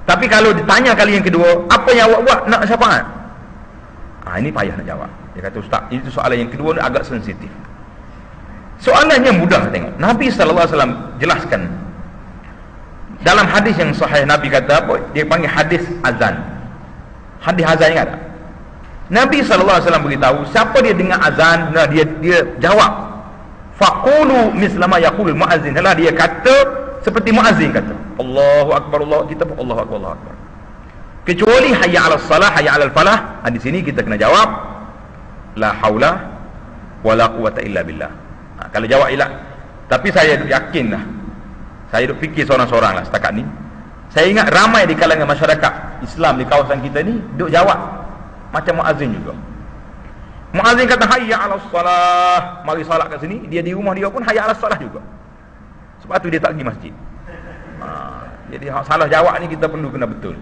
Tapi kalau ditanya kali yang kedua, apa yang awak buat nak syafaat? Ini payah nak jawab. Dia kata, ustaz, itu soalan yang kedua ni agak sensitif. Soalannya mudah tengok. Nabi SAW jelaskan dalam hadis yang sahih. Nabi kata apa? Dia panggil hadis azan. Hadis azan ingat tak? Nabi SAW beritahu, siapa dia dengar azan, dia jawab, faqulu mislama yaqulul muazzin. Adalah dia kata seperti muazzin kata, Allahu akbar, Allah, kita pun Allahu akbar, Allahu akbar. Kecuali hayya 'alas salah, hayya 'alal falah. Di sini kita kena jawab la haula wala quwata illa billah. Kalau jawab ilah. Tapi saya yakin lah, saya duk fikir seorang-seorang lah setakat ni, saya ingat ramai di kalangan masyarakat Islam di kawasan kita ni duk jawab macam muazzin juga. Muazzin kata hayya 'alas salah, mari solat kat sini, dia di rumah dia pun hayya 'alas salah juga. Sebab tu dia tak pergi masjid. Jadi salah jawab ni kita perlu kena betul.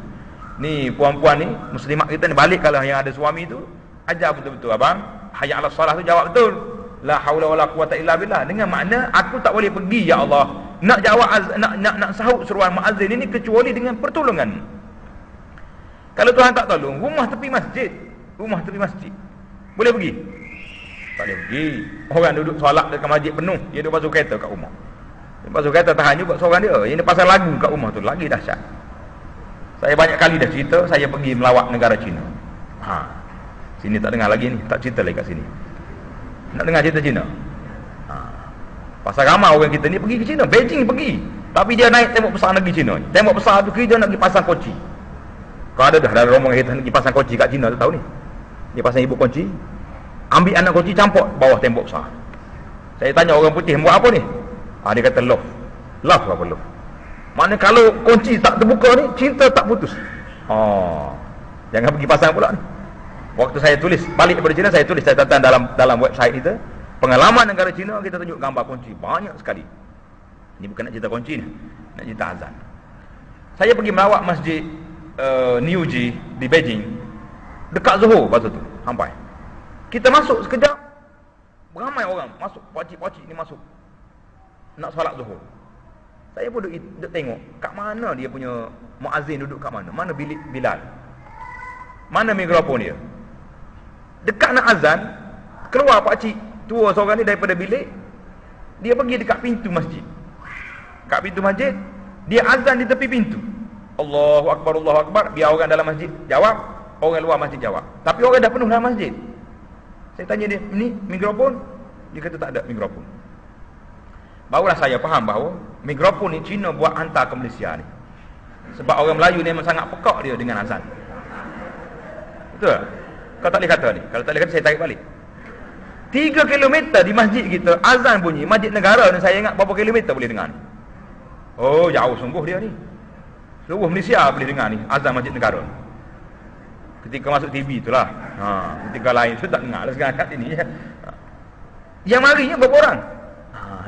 Ni puan-puan ni, muslimat kita ni, balik kalau yang ada suami tu, ajar betul-betul, abang, hayya 'alas salah tu jawab betul. La haula wala quwata illa billah, dengan makna aku tak boleh pergi ya Allah nak jawab nak sahut seruan muazzin ini kecuali dengan pertolongan. Kalau Tuhan tak tolong, rumah tepi masjid, boleh pergi? Tak boleh pergi. Orang duduk solat dekat masjid penuh, dia duduk basuh kereta kat rumah. Dia basuh kereta tahan juga seorang dia. Ini pasal lagu kat rumah tu lagi dahsyat. Saya banyak kali dah cerita, saya pergi melawat negara China. Sini tak dengar lagi ni, tak cerita lagi kat sini. Nak dengar cerita China? Pasal ramai orang kita ni pergi ke China, Beijing pergi. Tapi dia naik tembok besar negeri China. Tembok besar tu kerja nak pergi pasang kunci. Kau ada dah rombongan kita nak pergi pasang kunci kat China tu tahu ni. Dia pasang ibu kunci, ambil anak kunci campur bawah tembok besar. Saya tanya orang putih buat apa ni? Dia kata love. Love apa love? Maknanya kalau kunci tak terbuka ni, cinta tak putus. Jangan pergi pasang pula ni. Waktu saya tulis balik daripada China, saya tulis catatan dalam website kita. Pengalaman negara China, kita tunjuk gambar kunci banyak sekali. Ini bukan nak cerita kunci ni, nak cerita azan. Saya pergi melawat masjid Niuji di Beijing, dekat Johor masa tu, sampai. Kita masuk sekejap, beramai orang masuk, pakcik-pakcik ni masuk nak solat Johor. Saya pun duduk tengok kat mana dia punya muazzin duduk kat mana. Mana bilik Bilal, mana mikrofon dia. Dekat nak azan, keluar pakcik tua seorang ni daripada bilik, dia pergi dekat pintu masjid. Kat pintu masjid, dia azan di tepi pintu. Allahu Akbar, Allahu Akbar. Biar orang dalam masjid jawab, orang luar masjid jawab. Tapi orang dah penuh dalam masjid. Saya tanya dia, ni mikrofon? Dia kata tak ada mikrofon. Barulah saya faham bahawa mikrofon ni Cina buat hantar ke Malaysia ni. Sebab orang Melayu ni memang sangat pekak dia dengan azan. Betul? Kau tak boleh kata ni. Kalau tak boleh kata, saya tarik balik. 3 kilometer di masjid kita, azan bunyi. Masjid negara ni saya ingat berapa kilometer boleh dengar ni. Jauh sungguh dia ni. Seluruh Malaysia boleh dengar ni azan masjid negara. Ketika masuk TV itulah. Ketika lain tu tak dengar lah sekarang kat sini. Yang marinya berapa orang?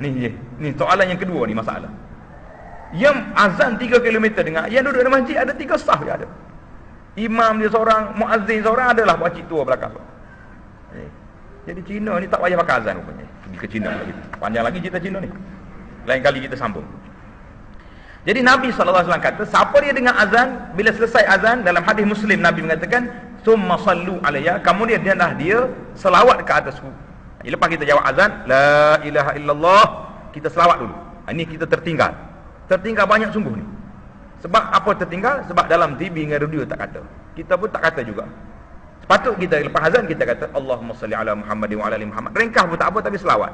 Ni soalan yang kedua ni masalah. Yang azan 3 kilometer dengar, yang duduk dalam masjid ada 3 saf dia ada. Imam dia seorang, muazzin seorang, adalah pakcik tua belakang. Jadi Cina ni tak payah pakai azan rupanya. Pergi ke Cina lagi. Panjang lagi cerita Cina ni. Lain kali kita sambung. Jadi Nabi SAW kata, siapa dia dengar azan, bila selesai azan, dalam hadis Muslim Nabi mengatakan, summa sallu alayya, kemudian dia selawat ke atasku. Lepas kita jawab azan, la ilaha illallah, kita selawat dulu. Ini kita tertinggal. Tertinggal banyak sungguh ni. Sebab apa tertinggal? Sebab dalam TV dengan radio tak kata. Kita pun tak kata juga. Sepatut kita lepas azan kita kata Allahumma salli ala Muhammadin wa ala ali Muhammad. Ringkas pun tak apa tapi selawat.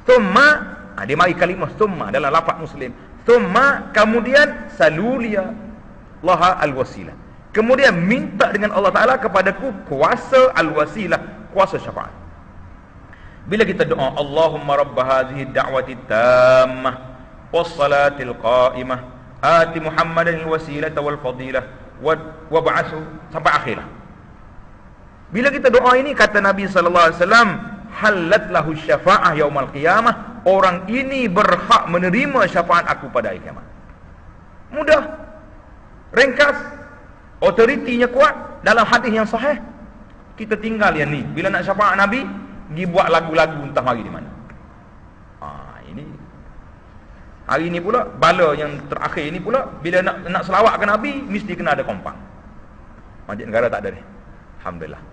Thumma, dia mari kalimah thumma dalam lafaz Muslim. Thumma, kemudian salulia laha al-wasilah. Kemudian minta dengan Allah Taala kepadaku kuasa al-wasilah, kuasa syafaat. Bila kita doa Allahumma rabb hadhihi ad-da'wati tammah was salatil qa'imah ati Muhammadan al-wasilata wal fadilah wa ba'athu sampai akhir. Bila kita doa ini, kata Nabi sallallahu alaihi wasallam, halat lahu syafa'ah yaumal qiyamah, orang ini berhak menerima syafaat aku pada hari kiamat. Mudah, ringkas, otoritinya kuat, dalam hadis yang sahih. Kita tinggal yang ni. Bila nak syafaat Nabi, pergi buat lagu-lagu entah mari di mana. Ini hari ni pula, bala yang terakhir ini pula, bila nak selawat ke Nabi, mesti kena ada kompang. Masjid negara tak ada ni. Alhamdulillah.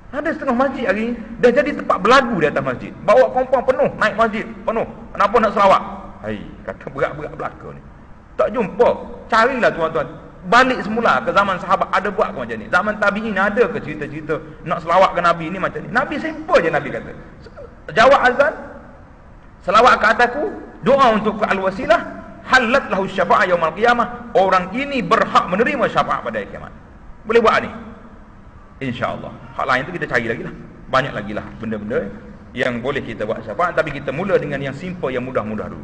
Ada setengah masjid hari ni dah jadi tempat berlagu di atas masjid. Bawa kompang penuh, naik masjid penuh. Kenapa nak selawat? Kata berat-berat belaka ni. Tak jumpa. Carilah tuan-tuan. Balik semula ke zaman sahabat, ada buat ke macam ni? Zaman tabi'in ada ke cerita-cerita nak selawat ke Nabi ni macam ni? Nabi simple je Nabi kata. Jawab azan, selawat ke atasku, doa untuk al-wasilah, halat lahu syafa'ah yaumal qiyamah, orang ini berhak menerima syafaat pada hari kiamat. Boleh buat ni? InsyaAllah. Hak lain tu kita cari lagi lah. Banyak lagi lah benda-benda yang boleh kita buat syafaat. Tapi kita mula dengan yang simple, yang mudah-mudah dulu.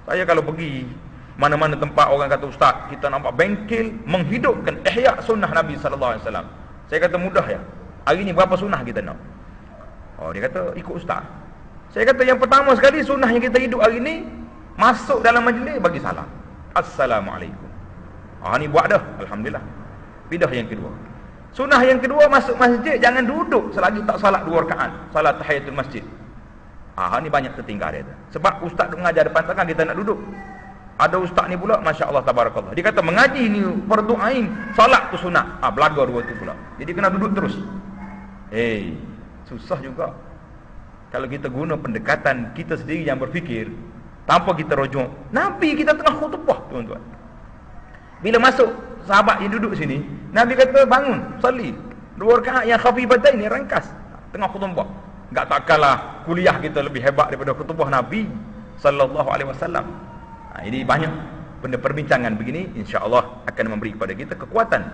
Saya kalau pergi mana-mana tempat orang kata ustaz, kita nampak bengkel menghidupkan ihya sunnah Nabi SAW. Saya kata mudah ya. Hari ni berapa sunnah kita nak? Dia kata ikut ustaz. Saya kata yang pertama sekali sunnah yang kita hidup hari ni, masuk dalam majlis bagi salam. Assalamualaikum. Ni buat dah. Alhamdulillah. Pindah yang kedua. Sunnah yang kedua, masuk masjid jangan duduk selagi tak salat 2 rakaat, salat tahiyatul masjid. Ni banyak tertinggal dia. Sebab ustaz mengajar depan tangan kita nak duduk. Ada ustaz ni pula, masya-Allah tabarakallah. Dia kata mengaji ni fardu ain, solat tu sunat. Belaga dua tu pula. Jadi kena duduk terus. Susah juga. Kalau kita guna pendekatan kita sendiri yang berfikir tanpa kita rujuk. Nabi kita tengah khutbah, tuan-tuan. Bila masuk sahabat yang duduk sini, Nabi kata bangun, salli. 2 rakaat yang khafifatain ni ringkas. Tengah khutbah. Enggak takkanlah kuliah kita lebih hebat daripada khutbah Nabi sallallahu alaihi wasallam. Ini banyak benda perbincangan begini, insya-Allah akan memberi kepada kita kekuatan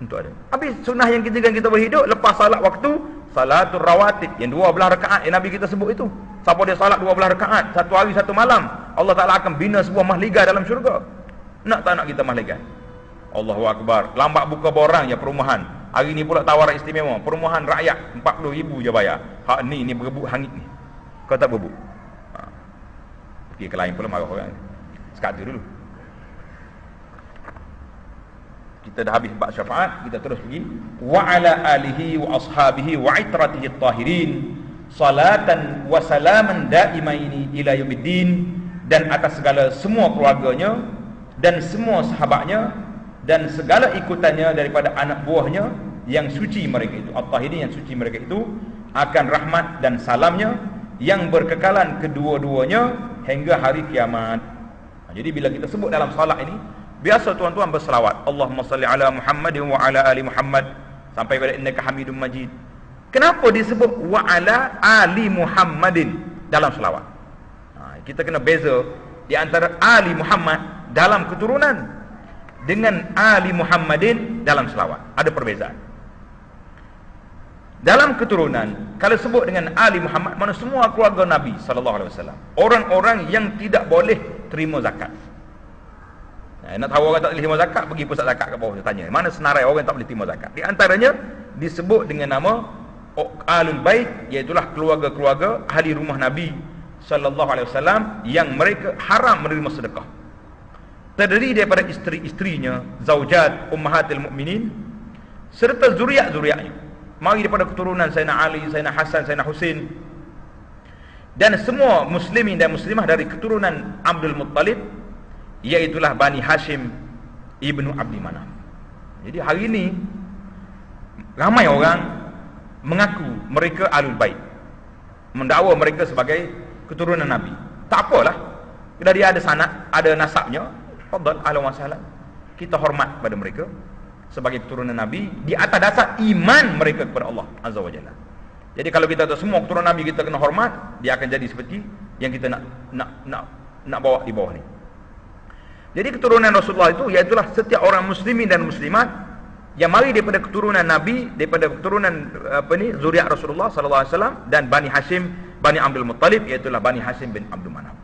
untuk ada. Habis sunnah yang ketiga kita berhidup lepas salat waktu, salatul rawatib yang 12 rakaat yang Nabi kita sebut itu. Siapa dia salat 12 rakaat satu hari satu malam, Allah Taala akan bina sebuah mahligai dalam syurga. Nak tak nak kita mahligai? Allahu akbar. Lambat buka borang ya perumahan. Hari ni pula tawaran istimewa, perumahan rakyat 40,000 je bayar. Hak ni berebut hangit ni. Kau tak berebut. Pergi ke lain pula marah orang ni. Sekat tu dulu. Kita dah habis bab syafaat, kita terus pergi wa ala alihi wa ashabihi wa itratihi at-tahirin salatan wa salaman daimaini ila yaumiddin, dan atas segala semua keluarganya dan semua sahabatnya dan segala ikutannya daripada anak buahnya yang suci mereka itu, at-tahirin yang suci mereka itu, akan rahmat dan salamnya yang berkekalan kedua-duanya hingga hari kiamat. Jadi bila kita sebut dalam salat ini, biasa tuan-tuan berselawat, Allahumma salli ala Muhammadin wa ala ali Muhammad sampai pada innaka Hamidum Majid. Kenapa disebut wa ala ali Muhammadin dalam selawat? Kita kena beza di antara ali Muhammad dalam keturunan dengan ali Muhammadin dalam selawat. Ada perbezaan. Dalam keturunan, kalau sebut dengan ali Muhammad, mana semua keluarga Nabi sallallahu alaihi wasallam, orang-orang yang tidak boleh terima zakat. Nak tahu orang tak boleh terima zakat, pergi pusat zakat kat bawah, tanya mana senarai orang yang tak boleh terima zakat. Di antaranya disebut dengan nama Ahlul Bait, iaitulah keluarga-keluarga ahli rumah Nabi sallallahu alaihi wasallam yang mereka haram menerima sedekah. Terdiri daripada isteri-isterinya, zaujat ummahatil mukminin, serta zuriat-zuriatnya. Mari daripada keturunan Sayyidina Ali, Sayyidina Hasan, Sayyidina Husin, dan semua muslimin dan muslimah dari keturunan Abdul Muttalib, iaitulah Bani Hashim ibnu Abdi Manaf. Jadi hari ini ramai orang mengaku mereka Ahlul Bait, mendakwa mereka sebagai keturunan Nabi. Tak apalah, bila dia ada sanad, ada nasabnya, fadal, ahlan wa sahlan. Kita hormat pada mereka sebagai keturunan Nabi di atas dasar iman mereka kepada Allah Azza wa Jalla. Jadi kalau kita tahu semua keturunan Nabi kita kena hormat, dia akan jadi seperti yang kita nak bawa di bawah ni. Jadi keturunan Rasulullah itu iaitulah setiap orang muslimin dan muslimat yang mari daripada keturunan Nabi, daripada keturunan zuriat Rasulullah sallallahu alaihi wasallam, dan Bani Hashim, Bani Abdul Muttalib, iaitulah Bani Hashim bin Abdul Manaf.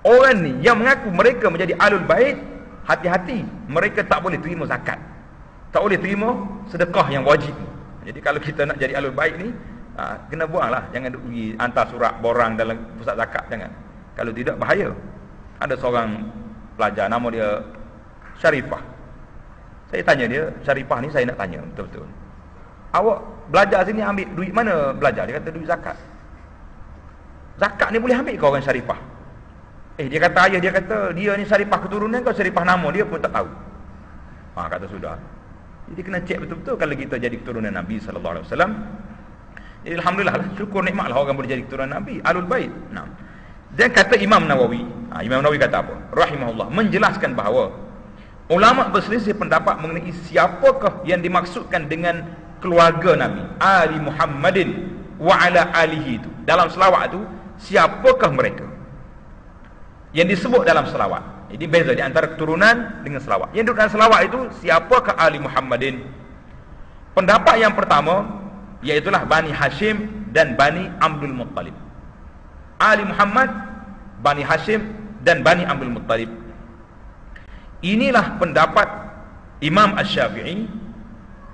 Orang ni yang mengaku mereka menjadi Ahlul Bait, hati-hati, mereka tak boleh terima zakat. Tak boleh terima sedekah yang wajib. Jadi kalau kita nak jadi Ahlul Bait ni, kena buanglah, jangan duk pergi hantar surat borang dalam pusat zakat, jangan. Kalau tidak bahaya. Ada seorang pelajar nama dia Syarifah. Saya tanya dia, Syarifah ni saya nak tanya betul-betul, awak belajar sini ambil duit mana belajar? Dia kata duit zakat. Zakat ni boleh ambil ke orang Syarifah? Dia kata ayah dia kata dia ni Syarifah keturunan kau, Syarifah nama dia pun tak tahu. Kata sudah. Jadi kena cek betul-betul kalau kita jadi keturunan Nabi sallallahu alaihi wasallam. Jadi alhamdulillah lah, syukur nikmatlah orang boleh jadi keturunan Nabi, Ahlul Bait. Nah. Dan kata Imam Nawawi, Imam Nawawi kata apa? Rahimahullah, menjelaskan bahawa ulama berselisih pendapat mengenai siapakah yang dimaksudkan dengan keluarga Nabi, ali Muhammadin wa ala alihi itu. Dalam selawat itu, siapakah mereka yang disebut dalam selawat? Jadi beza di antara keturunan dengan selawat. Yang duduk dalam selawat itu, siapakah ali Muhammadin? Pendapat yang pertama, iaitulah Bani Hashim dan Bani Abdul Muttalib. Ali Muhammad, Bani Hashim dan Bani Abdul Muttalib. Inilah pendapat Imam Asy-Syafi'i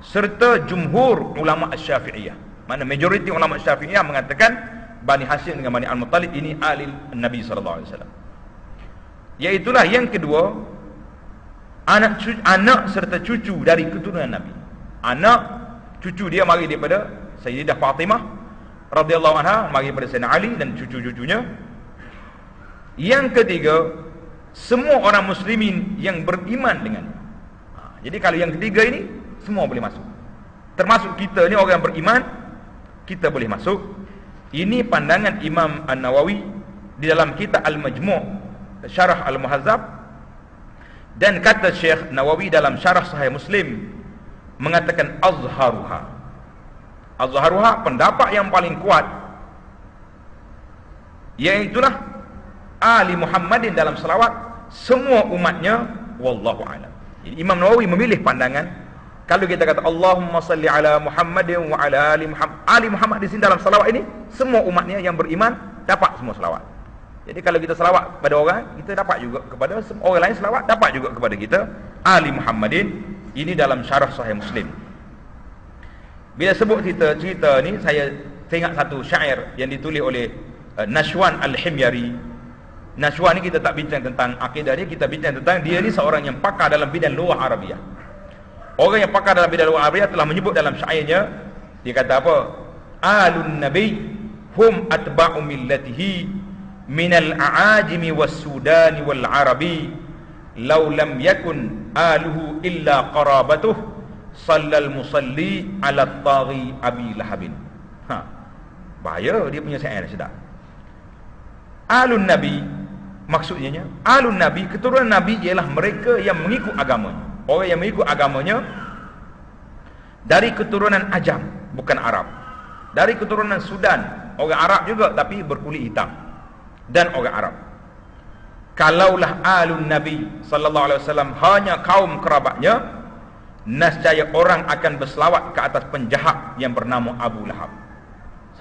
serta jumhur ulama Asy-Syafi'iyah. Mana majoriti ulama Asy-Syafi'iyah mengatakan Bani Hashim dengan Bani Al-Muttalib ini ahli Nabi sallallahu alaihi wasallam. Iaitulah yang kedua, anak serta cucu dari keturunan Nabi. Anak cucu dia mari daripada Sayyidah Fatimah radhiyallahu anha, mari daripada Sayyidina Ali dan cucu-cucunya. Yang ketiga, semua orang muslimin yang beriman dengannya. Jadi kalau yang ketiga ini semua boleh masuk. Termasuk kita ni orang beriman, kita boleh masuk. Ini pandangan Imam An-Nawawi di dalam kitab Al-Majmu' Syarah Al-Muhazzab, dan kata Syekh Nawawi dalam Syarah Sahih Muslim mengatakan azharuha. Azharuha, pendapat yang paling kuat, iaitulah Ali Muhammadin dalam selawat semua umatnya, wallahu a'lam. Jadi Imam Nawawi memilih pandangan, kalau kita kata Allahumma salli ala Muhammadin wa ala ali Muhammad, Ali Muhammad di sini dalam selawat ini semua umatnya yang beriman dapat semua selawat. Jadi kalau kita selawat kepada orang, kita dapat juga kepada orang lain, selawat dapat juga kepada kita. Ali Muhammadin, ini dalam Syarah Sahih Muslim. Bila sebut cerita ni, saya ingat satu syair yang ditulis oleh Nashwan Al-Himyari. Nashwan ni kita tak bincang tentang akidah dia, kita bincang tentang dia ni seorang yang pakar dalam bidang lughah Arabiah. Orang yang pakar dalam bidang lughah Arabiah telah menyebut dalam syairnya, dia kata apa? Alun Nabi hum atba'u millatihi minal a'ajimi was sudani wal arabi, law lam yakun aluhu illa qarabatuh sallal musalli ala taghi abi lahabin. Bahaya dia punya syair, sedap. Alun Nabi, maksudnya Alun Nabi, keturunan Nabi ialah mereka yang mengikut agamanya. Orang yang mengikut agamanya dari keturunan Ajam, bukan Arab. Dari keturunan Sudan, orang Arab juga tapi berkulit hitam, dan orang Arab. Kalaulah Alun Nabi sallallahu alaihi wasallam hanya kaum kerabatnya, nescaya orang akan berselawat ke atas penjahat yang bernama Abu Lahab.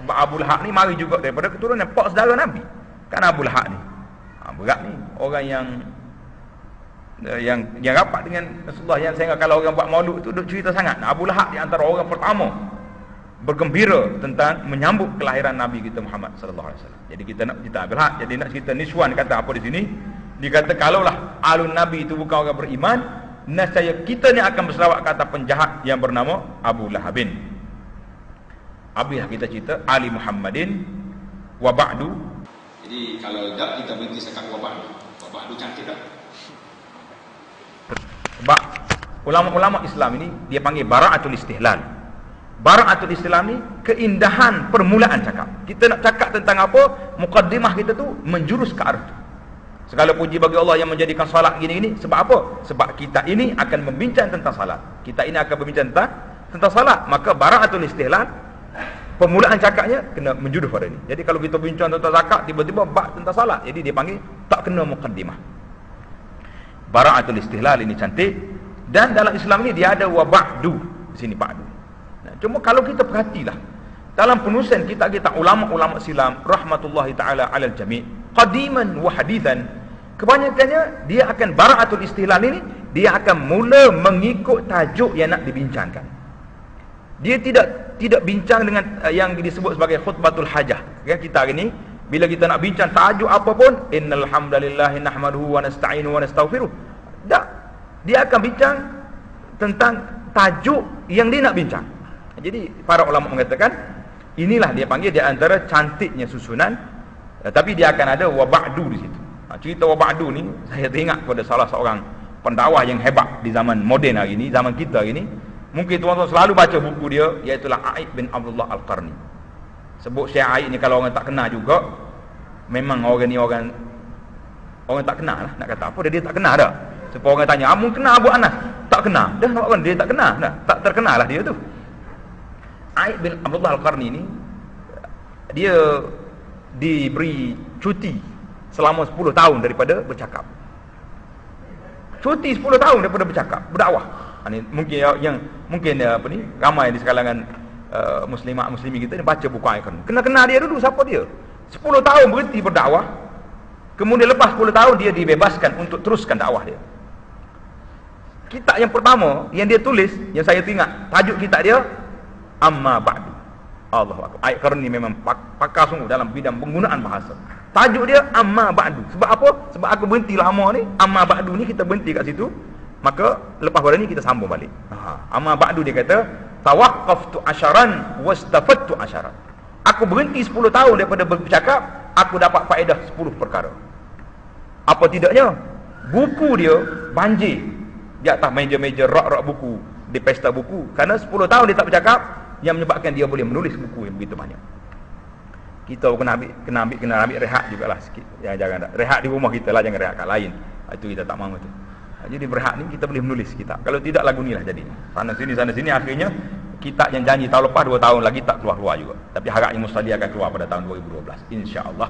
Sebab Abu Lahab ni mari juga daripada keturunan pak saudara Nabi. Kan Abu Lahab ni berat ni, orang yang rapat dengan Rasulullah, yang saya ingat kalau orang buat maulud tu duk cerita sangat. Abu Lahab di antara orang pertama bergembira tentang menyambut kelahiran Nabi kita Muhammad sallallahu alaihi wasallam. Jadi kita nak cerita Abu Lahab, jadi nak cerita Nishwan kata apa di sini? Dia kata kalaulah alun Nabi itu bukan orang beriman, nescaya kita ni akan berselawat kata penjahat yang bernama Abu Lahabin. Habislah kita cerita Ali Muhammadin wa ba'du. Jadi kalau tak, kita berhenti sekat wa ba'du. Wa ba'du cantik tak? Sebab ulama-ulama Islam ini dia panggil bara'atul istihlal. Bara'atul istihlal ni keindahan permulaan cakap. Kita nak cakap tentang apa, mukaddimah kita tu menjurus ke arah tu. Segala puji bagi Allah yang menjadikan salat gini-gini. Sebab apa? Sebab kita ini akan membincang tentang salat. Kita ini akan berbincang tentang salat. Maka bara'atul istihlal, permulaan cakapnya kena menjurus pada ini. Jadi kalau kita bincang tentang zakat, tiba-tiba bab tentang salat, jadi dia panggil tak kena mukaddimah. Bara'atul istihlal ini cantik. Dan dalam Islam ini dia ada wa ba'du. Di sini ba'du. Nah, cuma kalau kita perhatilah dalam penulisan kita ulama-ulama silam rahmatullahi taala alal jami', qadiman wa hadithan, kebanyakannya dia akan bara'atul istihlal ini, dia akan mula mengikut tajuk yang nak dibincangkan. Dia tidak bincang dengan yang disebut sebagai khutbatul hajah. Kan kita hari ni bila kita nak bincang tajuk apa pun, innal hamdalillahi nahmaduhu wa nasta'inu wa nastaghfiruh. Tak. Dia akan bincang tentang tajuk yang dia nak bincang. Jadi para ulama mengatakan inilah dia panggil di antara cantiknya susunan, tapi dia akan ada wa ba'du di situ. Cerita wa ba'du ni saya teringat kepada salah seorang pendakwah yang hebat di zaman moden hari ni, zaman kita hari ni. Mungkin tuan-tuan selalu baca buku dia, iaitulah A'id bin Abdullah Al-Qarni. Sebut Syekh A'id ni kalau orang tak kenal juga, memang orang ni orang tak kenal lah, nak kata apa dia tak kenal dah. Sebab orang tanya, "Amu kenal Abu Anas?" Tak kenal. Dah nampak kan dia tak kenal dah. Tak terkenal lah dia tu. A'id bin Abdullah Al-Qarni ni dia diberi cuti selama 10 tahun daripada bercakap. Cuti 10 tahun daripada bercakap, berdakwah. Ini mungkin ramai di kalangan muslimin kita ni baca buku A'id. Kena kenal dia dulu siapa dia. 10 tahun berhenti berdakwah. Kemudian lepas 10 tahun dia dibebaskan untuk teruskan dakwah dia. Kitab yang pertama yang dia tulis, yang saya ingat, tajuk kitab dia Amma Ba'du. Allahu Akbar. A'id Qarni memang pakar sungguh dalam bidang penggunaan bahasa. Tajuk dia Amma Ba'du. Sebab apa? Sebab aku berhenti lama ni, Amma Ba'du ni kita berhenti kat situ. Maka lepas pada ni kita sambung balik. Amma Ba'du dia kata, tawaqqaftu asharan wastafattu asharan. Aku berhenti 10 tahun daripada bercakap, aku dapat faedah 10 perkara. Apa tidaknya? Buku dia banjir di atas meja-meja rak-rak buku di pesta buku. Kerana 10 tahun dia tak bercakap, yang menyebabkan dia boleh menulis buku yang begitu banyak. Kita kena ambil rehat jugalah sikit. Ya, jangan rehat di rumah kita lah, jangan rehat kat lain. Itu kita tak mahu tu. Jadi berehat ni kita boleh menulis kitab. Kalau tidak lagu ni lah jadi. Sana sini akhirnya kitab yang janji tahun lepas 2 tahun lagi tak keluar juga. Tapi harapnya Mustali akan keluar pada tahun 2012 insya-Allah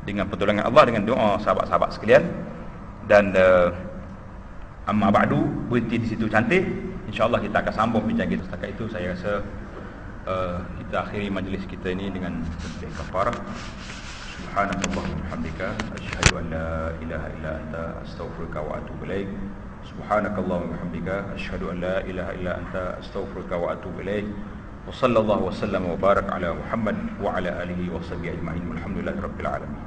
dengan pertolongan Allah, dengan doa sahabat-sahabat sekalian. Dan amma ba'du, berhenti di situ cantik. InsyaAllah kita akan sambung bincang kita. Setakat itu saya rasa kita akhiri majlis kita ini dengan tasbih kafarah. Subhanakallah wa bihamdika asyhadu an la ilaha illa anta astaghfiruka wa atubu ilaik. Subhanakallah wa bihamdika asyhadu an la ilaha illa anta astaghfiruka wa atubu ilaik. Wa sallallahu wa sallam wa barak ala Muhammad wa ala alihi wa sahbihi ajma'in. Walhamdulillahirabbil alamin.